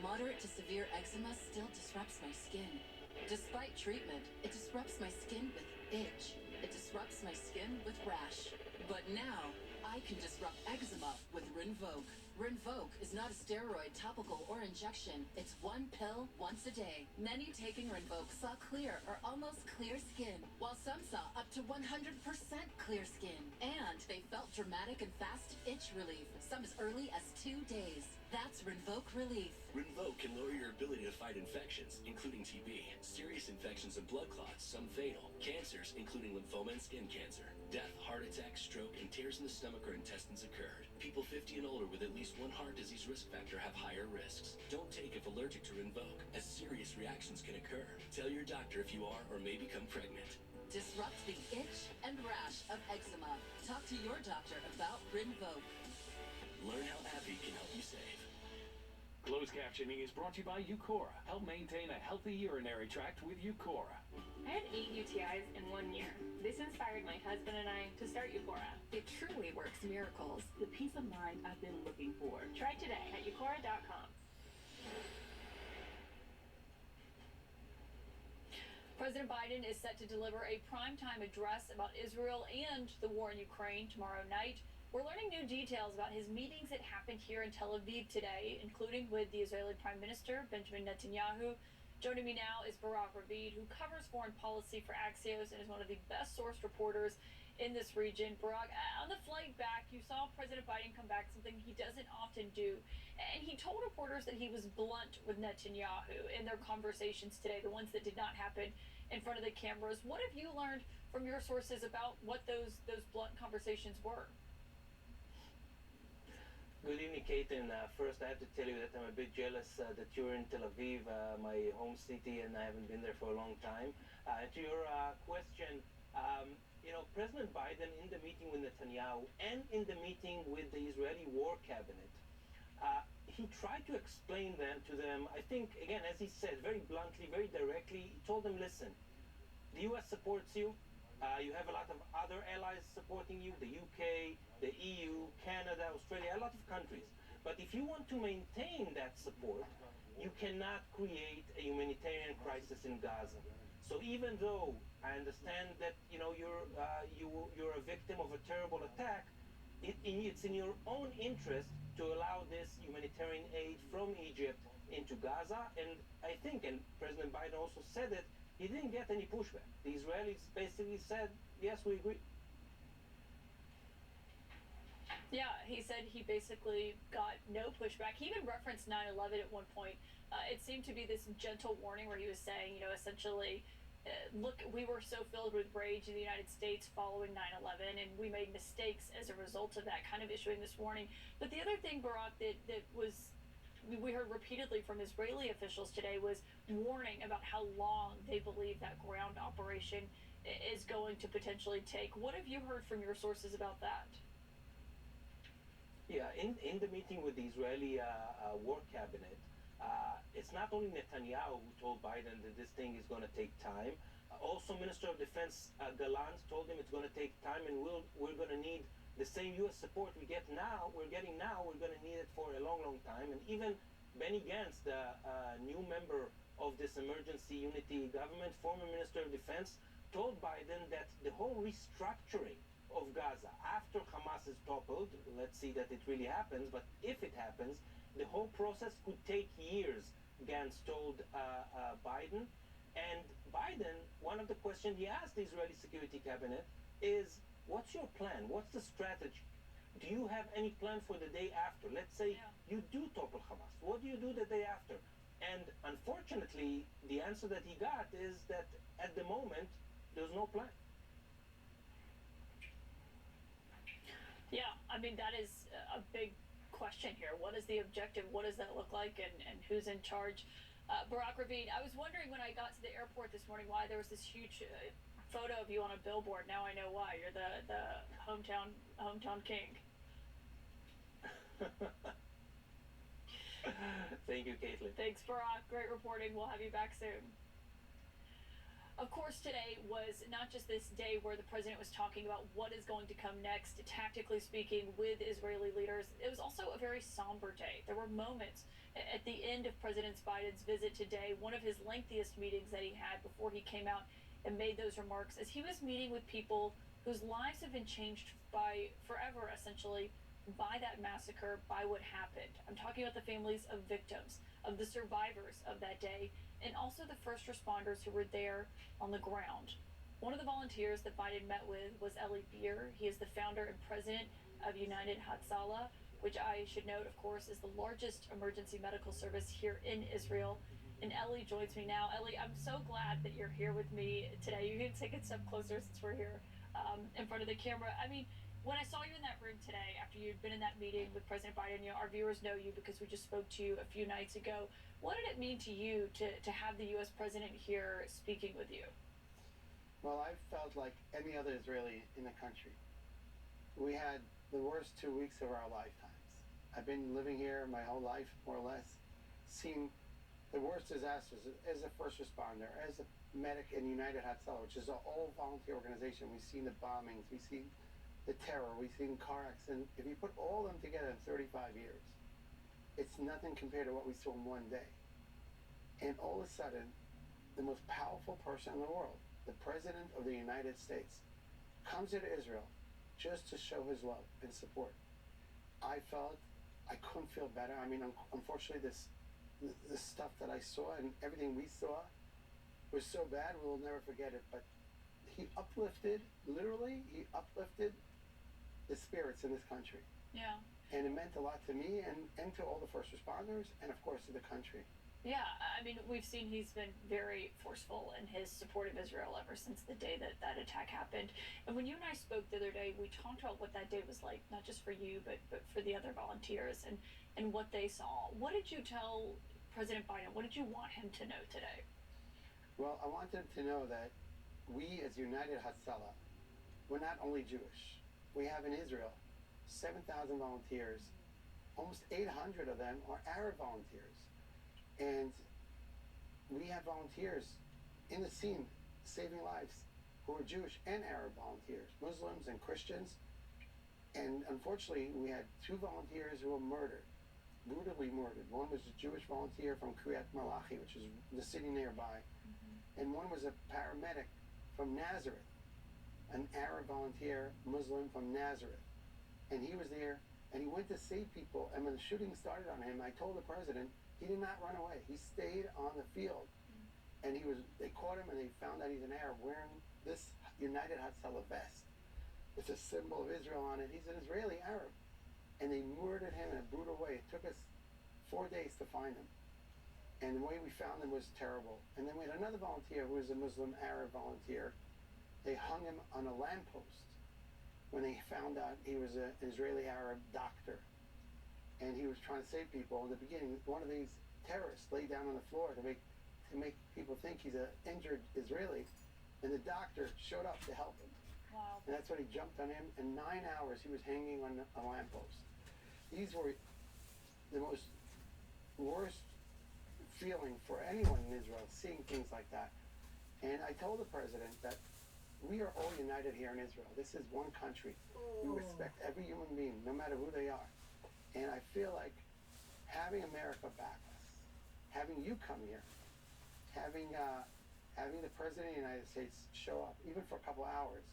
Moderate to severe eczema still disrupts my skin. Despite treatment, it disrupts my skin with itch. It disrupts my skin with rash. But now, I can disrupt eczema with Rinvoq. Rinvoq is not a steroid, topical, or injection. It's one pill once a day. Many taking Rinvoq saw clear or almost clear skin, while some saw up to 100% clear skin. And they felt dramatic and fast itch relief, some as early as 2 days. That's Rinvoq Relief. Rinvoq can lower your ability to fight infections, including TB, serious infections and blood clots, some fatal, cancers, including lymphoma and skin cancer. Death, heart attack, stroke, and tears in the stomach or intestines occurred. People 50 and older with at least one heart disease risk factor have higher risks. Don't take if allergic to Rinvoq, as serious reactions can occur. Tell your doctor if you are or may become pregnant. Disrupt the itch and rash of eczema. Talk to your doctor about Rinvoq. Learn how AbbVie can help you save. Closed captioning is brought to you by Eucora. Help maintain a healthy urinary tract with Eucora. I had 8 UTIs in 1 year. This inspired my husband and I to start Eucora. It truly works miracles. The peace of mind I've been looking for. Try today at eucora.com. President Biden is set to deliver a primetime address about Israel and the war in Ukraine tomorrow night. We're learning new details about his meetings that happened here in Tel Aviv today, including with the Israeli Prime Minister, Benjamin Netanyahu. Joining me now is Barak Ravid, who covers foreign policy for Axios and is one of the best-sourced reporters in this region. Barak, on the flight back, you saw President Biden come back, something he doesn't often do. And he told reporters that he was blunt with Netanyahu in their conversations today, the ones that did not happen in front of the cameras. What have you learned from your sources about what those blunt conversations were? Good evening, Kate. And first, I have to tell you that I'm a bit jealous that you're in Tel Aviv, my home city, and I haven't been there for a long time. To your question, President Biden, in the meeting with Netanyahu and in the meeting with the Israeli War Cabinet, he tried to explain to them, I think, again, as he said, very bluntly, very directly, he told them, listen, the U.S. supports you. You have a lot of other allies supporting you, the UK, the EU, Canada, Australia, a lot of countries. But if you want to maintain that support, you cannot create a humanitarian crisis in Gaza. So even though I understand that you're a victim of a terrible attack, it's in your own interest to allow this humanitarian aid from Egypt into Gaza. And I think, and President Biden also said it, he didn't get any pushback. The Israelis basically said, yes, we agree. Yeah, he said he basically got no pushback. He even referenced 9/11 at one point. It seemed to be this gentle warning where he was saying, essentially, look, we were so filled with rage in the United States following 9/11, and we made mistakes as a result of that, kind of issuing this warning. But the other thing, Barak, that we heard repeatedly from Israeli officials today was warning about how long they believe that ground operation is going to potentially take. What have you heard from your sources about that? Yeah, in the meeting with the Israeli War Cabinet, it's not only Netanyahu who told Biden that this thing is going to take time. Also, Minister of Defense Gallant told him it's going to take time, and we're going to need the same U.S. support we're getting now, we're going to need it for a long, long time. And even Benny Gantz, the new member of this emergency unity government, former Minister of Defense, told Biden that the whole restructuring of Gaza after Hamas is toppled, let's see that it really happens, but if it happens, the whole process could take years, Gantz told Biden. And Biden, one of the questions he asked the Israeli Security Cabinet is, what's your plan? What's the strategy? Do you have any plan for the day after? Let's say you do topple Hamas. What do you do the day after? And unfortunately, the answer that he got is that at the moment, there's no plan. Yeah, I mean, that is a big question here. What is the objective? What does that look like? And who's in charge? Barak Ravid, I was wondering when I got to the airport this morning why there was this huge photo of you on a billboard. Now I know why. You're the hometown king. Thank you, Caitlin. Thanks, Barak. Great reporting. We'll have you back soon. Of course, today was not just this day where the president was talking about what is going to come next, tactically speaking, with Israeli leaders. It was also a very somber day. There were moments at the end of President Biden's visit today, one of his lengthiest meetings that he had before he came out and made those remarks, as he was meeting with people whose lives have been changed by forever, essentially, by that massacre, by what happened. I'm talking about the families of victims, of the survivors of that day, and also the first responders who were there on the ground. One of the volunteers that Biden met with was Eli Beer. He is the founder and president of United Hatzalah, which I should note, of course, is the largest emergency medical service here in Israel. And Eli joins me now. Eli, I'm so glad that you're here with me today. You can take a step closer since we're here in front of the camera. I mean, when I saw you in that room today, after you'd been in that meeting with President Biden, our viewers know you because we just spoke to you a few nights ago. What did it mean to you to have the U.S. president here speaking with you? Well, I felt like any other Israeli in the country. We had the worst 2 weeks of our lifetimes. I've been living here my whole life, more or less, seen the worst disasters as a first responder, as a medic in United Hatzalah, which is an all-volunteer organization. We've seen the bombings, we've seen the terror, we've seen car accidents. If you put all of them together in 35 years, it's nothing compared to what we saw in one day. And all of a sudden, the most powerful person in the world, the President of the United States, comes into Israel just to show his love and support. I felt I couldn't feel better. I mean, unfortunately, this stuff that I saw and everything we saw was so bad, we'll never forget it. But he uplifted, literally, he uplifted the spirits in this country. Yeah. And it meant a lot to me and to all the first responders and, of course, to the country. Yeah, I mean, we've seen he's been very forceful in his support of Israel ever since the day that that attack happened. And when you and I spoke the other day, we talked about what that day was like, not just for you, but for the other volunteers and what they saw. What did you tell President Biden? What did you want him to know today? Well, I want them to know that we as United Hatzalah, we're not only Jewish. We have in Israel 7,000 volunteers. Almost 800 of them are Arab volunteers. And we have volunteers in the scene saving lives who are Jewish and Arab volunteers, Muslims and Christians. And unfortunately, we had 2 volunteers who were murdered, brutally murdered. One was a Jewish volunteer from Kiryat Malachi, which is the city nearby. And one was a paramedic from Nazareth, an Arab volunteer, Muslim from Nazareth. And he was there, and he went to save people. And when the shooting started on him, I told the president, he did not run away. He stayed on the field. And they caught him, and they found out he's an Arab wearing this United Hatzalah vest. It's a symbol of Israel on it. He's an Israeli Arab. And they murdered him in a brutal way. It took us 4 days to find him. And the way we found him was terrible. And then we had another volunteer who was a Muslim Arab volunteer. They hung him on a lamppost when they found out he was an Israeli Arab doctor. And he was trying to save people. In the beginning, one of these terrorists laid down on the floor to make people think he's an injured Israeli. And the doctor showed up to help him. Wow. And that's when he jumped on him. In 9 hours, he was hanging on a lamppost. These were the most worst feeling for anyone in Israel, seeing things like that. And I told the president that we are all united here in Israel. This is one country. We respect every human being, no matter who they are. And I feel like having America back us, having you come here, having the President of the United States show up, even for a couple hours,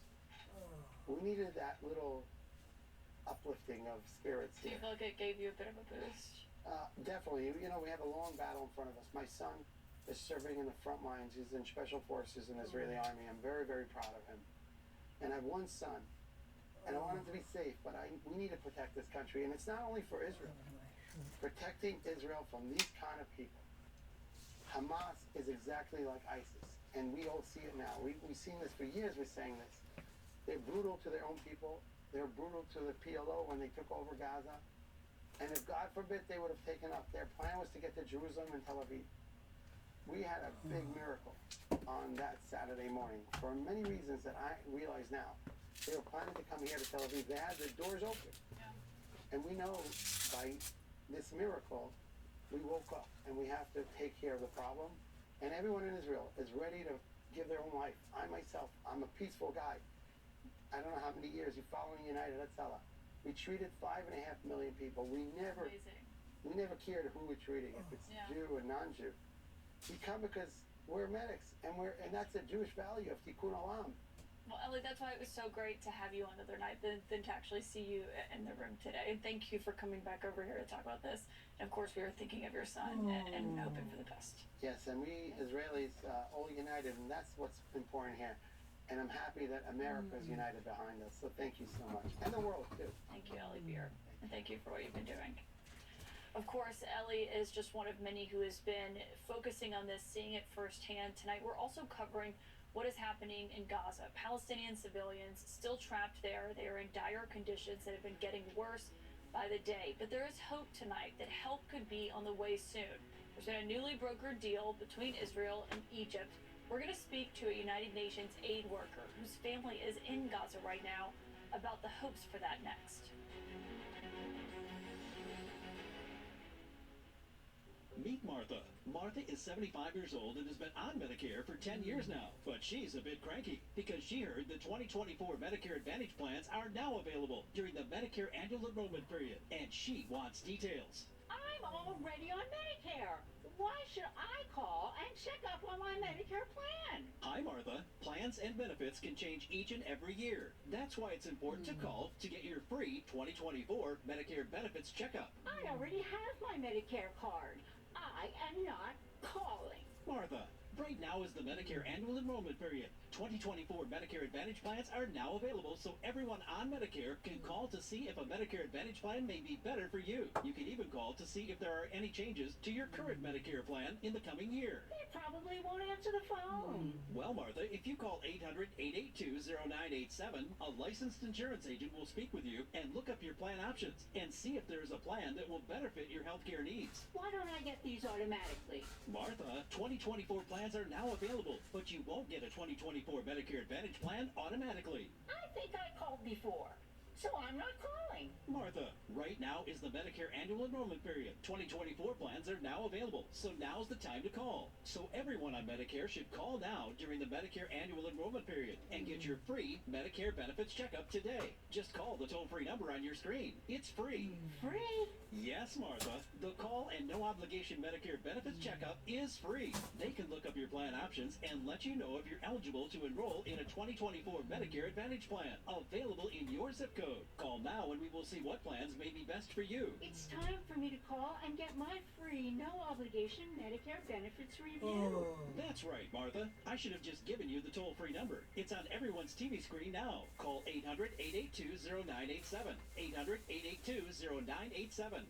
we needed that little uplifting of spirits Do you here. feel like it gave you a bit of a boost? Definitely. You know, we have a long battle in front of us. My son is serving in the front lines. He's in special forces in the Israeli army. I'm very, very proud of him. And I have one son. And I want him to be safe, but we need to protect this country. And it's not only for Israel. Protecting Israel from these kind of people. Hamas is exactly like ISIS. And we all see it now. We've seen this for years. We're saying this. They're brutal to their own people. They're brutal to the PLO when they took over Gaza. And if God forbid they would have taken up, their plan was to get to Jerusalem and Tel Aviv. We had a big miracle on that Saturday morning for many reasons that I realize now. They were planning to come here to Tel Aviv. They had the doors open. And we know by this miracle, we woke up and we have to take care of the problem. And everyone in Israel is ready to give their own life. I myself, I'm a peaceful guy. I don't know how many years you follow United Hatzalah. We treated 5.5 million people. We never cared who we're treating, if it's Jew or non-Jew. We come because we're medics, and that's a Jewish value of Tikkun Olam. Well, Ellie, that's why it was so great to have you on the other night than to actually see you in the room today. And thank you for coming back over here to talk about this. And of course, we were thinking of your son and hoping for the best. Yes, and we Israelis all united, and that's what's important here. And I'm happy that America is united behind us. So thank you so much. And the world, too. Thank you, Ellie Beer. And thank you for what you've been doing. Of course, Ellie is just one of many who has been focusing on this, seeing it firsthand. Tonight, we're also covering what is happening in Gaza. Palestinian civilians still trapped there. They are in dire conditions that have been getting worse by the day. But there is hope tonight that help could be on the way soon. There's been a newly brokered deal between Israel and Egypt. We're going to speak to a United Nations aid worker whose family is in Gaza right now about the hopes for that next. Meet Martha. Martha is 75 years old and has been on Medicare for 10 years now. But she's a bit cranky because she heard the 2024 Medicare Advantage plans are now available during the Medicare annual enrollment period. And she wants details. I'm already on Medicare. Why should I call and check up on my Medicare plan? Hi, Martha. Plans and benefits can change each and every year. That's why it's important to call to get your free 2024 Medicare benefits checkup. I already have my Medicare card. I am not calling. Martha, Right now is the Medicare annual enrollment period. 2024 Medicare Advantage plans are now available, so everyone on Medicare can call to see if a Medicare Advantage plan may be better for you. You can even call to see if there are any changes to your current Medicare plan in the coming year. They probably won't answer the phone. Well, Martha, if you call 800-882-0987, a licensed insurance agent will speak with you and look up your plan options and see if there is a plan that will better fit your healthcare needs. Why don't I get these automatically? Martha, 2024 plans are now available, but you won't get a 2024 Medicare Advantage plan automatically. I think I called before, so I'm not calling. Martha, right now is the Medicare annual enrollment period. 2024 plans are now available, so now's the time to call. So everyone on Medicare should call now during the Medicare annual enrollment period and get your free Medicare benefits checkup today. Just call the toll-free number on your screen. It's free. Free? Yes, Martha. The call and no-obligation Medicare benefits checkup is free. They can look up your plan options and let you know if you're eligible to enroll in a 2024 Medicare Advantage plan, available in your zip code. Call now and we will see what plans may be best for you. It's time for me to call and get my free, no-obligation Medicare benefits review. That's right, Martha. I should have just given you the toll-free number. It's on everyone's TV screen now. Call 800-882-0987. 800-882-0987.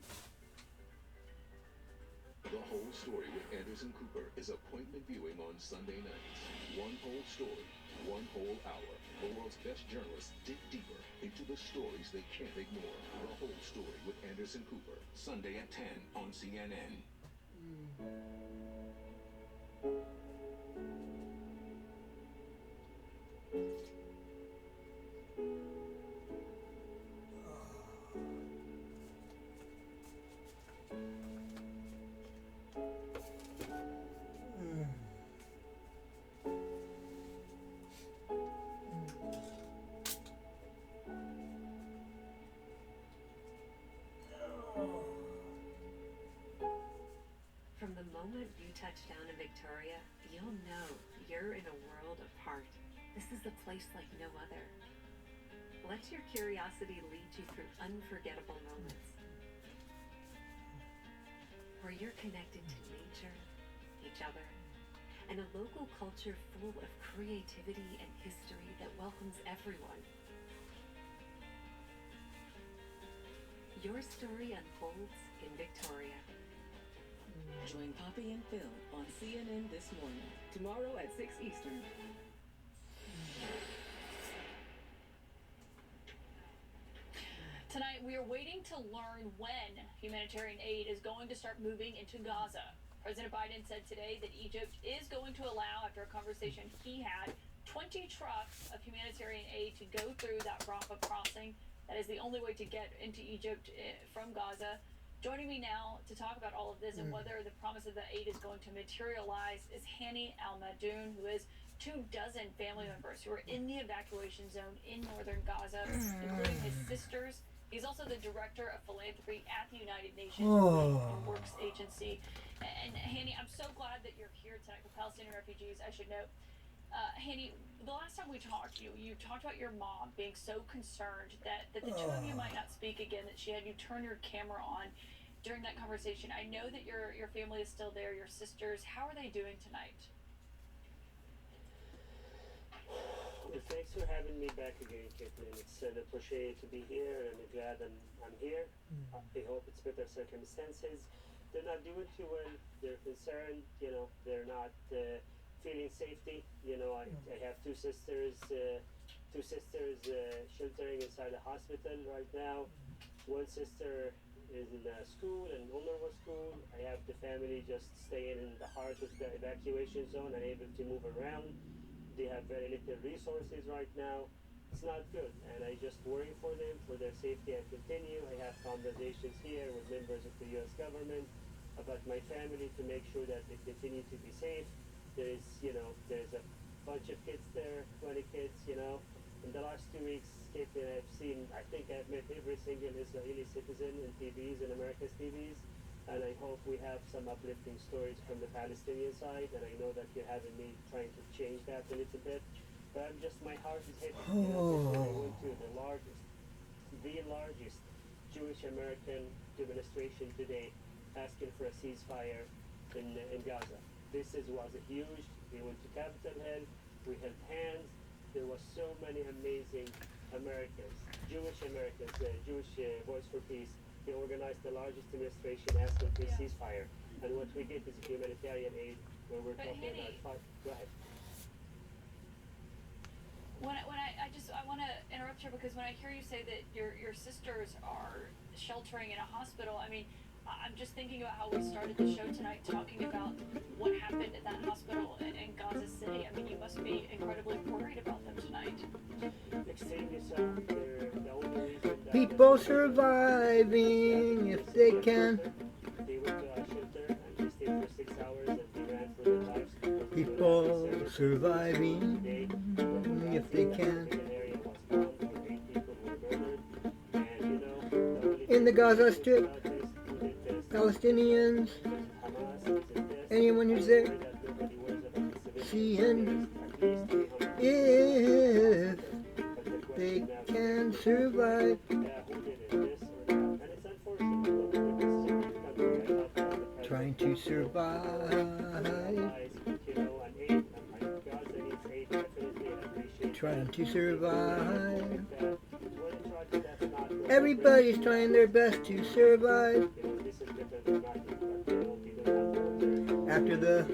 The Whole Story with Anderson Cooper is appointment viewing on Sunday nights. One whole story, one whole hour. The world's best journalists dig deeper into the stories they can't ignore. The Whole Story with Anderson Cooper, Sunday at 10 on CNN. From the moment you touch down in Victoria, you'll know you're in a world apart. This is a place like no other. Let your curiosity lead you through unforgettable moments, where you're connected to nature, each other, and a local culture full of creativity and history that welcomes everyone. Your story unfolds in Victoria. Join Poppy and Phil on CNN This Morning, tomorrow at 6 Eastern. Tonight, we are waiting to learn when humanitarian aid is going to start moving into Gaza. President Biden said today that Egypt is going to allow, after a conversation he had, 20 trucks of humanitarian aid to go through that Rafah crossing. That is the only way to get into Egypt from Gaza. Joining me now to talk about all of this and whether the promise of the aid is going to materialize is Hani Al-Madoun, who is 24 family members who are in the evacuation zone in northern Gaza, including his sisters. He's also the director of philanthropy at the United Nations Works Agency. And Hani, I'm so glad that you're here tonight for Palestinian refugees. I should note, Hani, the last time we talked, you talked about your mom being so concerned that the two of you might not speak again, that she had you turn your camera on during that conversation. I know that your family is still there, your sisters. How are they doing tonight? Well, thanks for having me back again, Caitlin. It's an appreciate to be here, and I'm glad I'm here. I hope it's better circumstances. They're not doing too well. They're concerned. They're not feeling safety. I have two sisters sheltering inside a hospital right now. One sister is in school, in UNRWA school. I have the family just staying in the heart of the evacuation zone, unable to move around. They have very little resources right now. It's not good, and I just worry for them, for their safety. I continue. I have conversations here with members of the U.S. government about my family to make sure that they continue to be safe. There's a bunch of kids there, 20 kids, In the last 2 weeks, Caitlin, I think I've met every single Israeli citizen in TVs, in America's TVs, and I hope we have some uplifting stories from the Palestinian side, and I know that you're having me trying to change that a little bit, but my heart is heavy. I went to the largest Jewish American demonstration today asking for a ceasefire in Gaza. was huge. We went to Capitol Hill. We held hands. There was so many amazing Americans, Jewish Americans, Jewish Voice for Peace. They organized the largest demonstration asking for a ceasefire. And what we did is humanitarian aid, where we're talking about Go ahead. I want to interrupt here because when I hear you say that your sisters are sheltering in a hospital, I mean, I'm just thinking about how we started the show tonight talking about what happened at that hospital in Gaza City. I mean, you must be incredibly worried about them tonight. Extremely so. They're the only reason that People surviving if they can. they went to a shelter and they stayed for 6 hours and they ran for their lives. People surviving if they can. In the Gaza Strip, Palestinians, anyone who's there, seeing if they can survive. Trying to survive. Trying to survive. Everybody's trying their best to survive. After the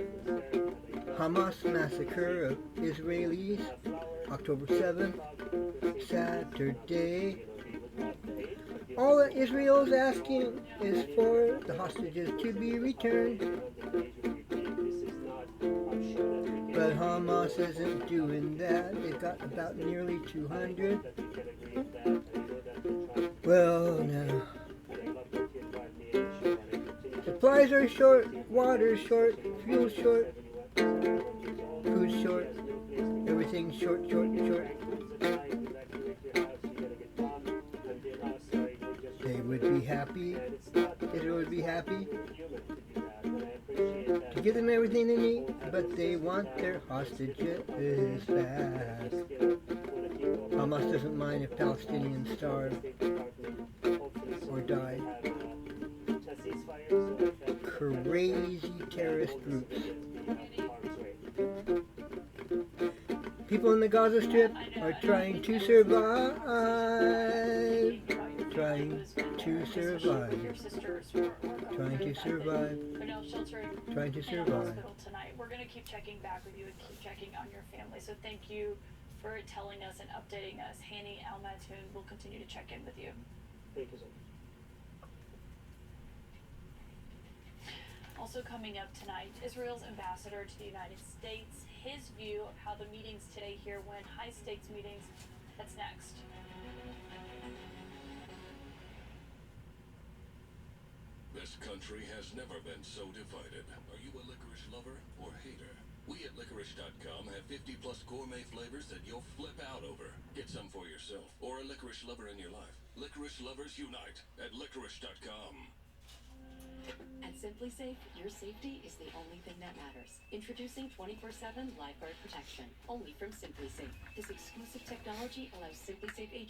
Hamas massacre of Israelis, October 7th, Saturday, all that Israel is asking is for the hostages to be returned. But Hamas isn't doing that. They've got about nearly 200. Well, now, supplies are short, water's short, fuel's short, food's short, everything's short. They would be happy, Israel would be happy to give them everything they need, but they want their hostages back. Hamas doesn't mind if Palestinians starve or die. Crazy terrorist groups. People in the Gaza Strip are trying to survive. Trying to survive. Trying to survive. Trying to survive. Tonight. We're going to keep checking back with you and keep checking on your family. So thank you for telling us and updating us. Hani Al-Matoon will continue to check in with you. Thank you so much. Also coming up tonight, Israel's ambassador to the United States, his view of how the meetings today here went, high-stakes meetings. That's next. This country has never been so divided. Are you a licorice lover or hater? We at licorice.com have 50 plus gourmet flavors that you'll flip out over. Get some for yourself or a licorice lover in your life. Licorice lovers unite at licorice.com. At Simply Safe, your safety is the only thing that matters. Introducing 24/7 lifeguard protection, only from Simply Safe. This exclusive technology allows Simply Safe agents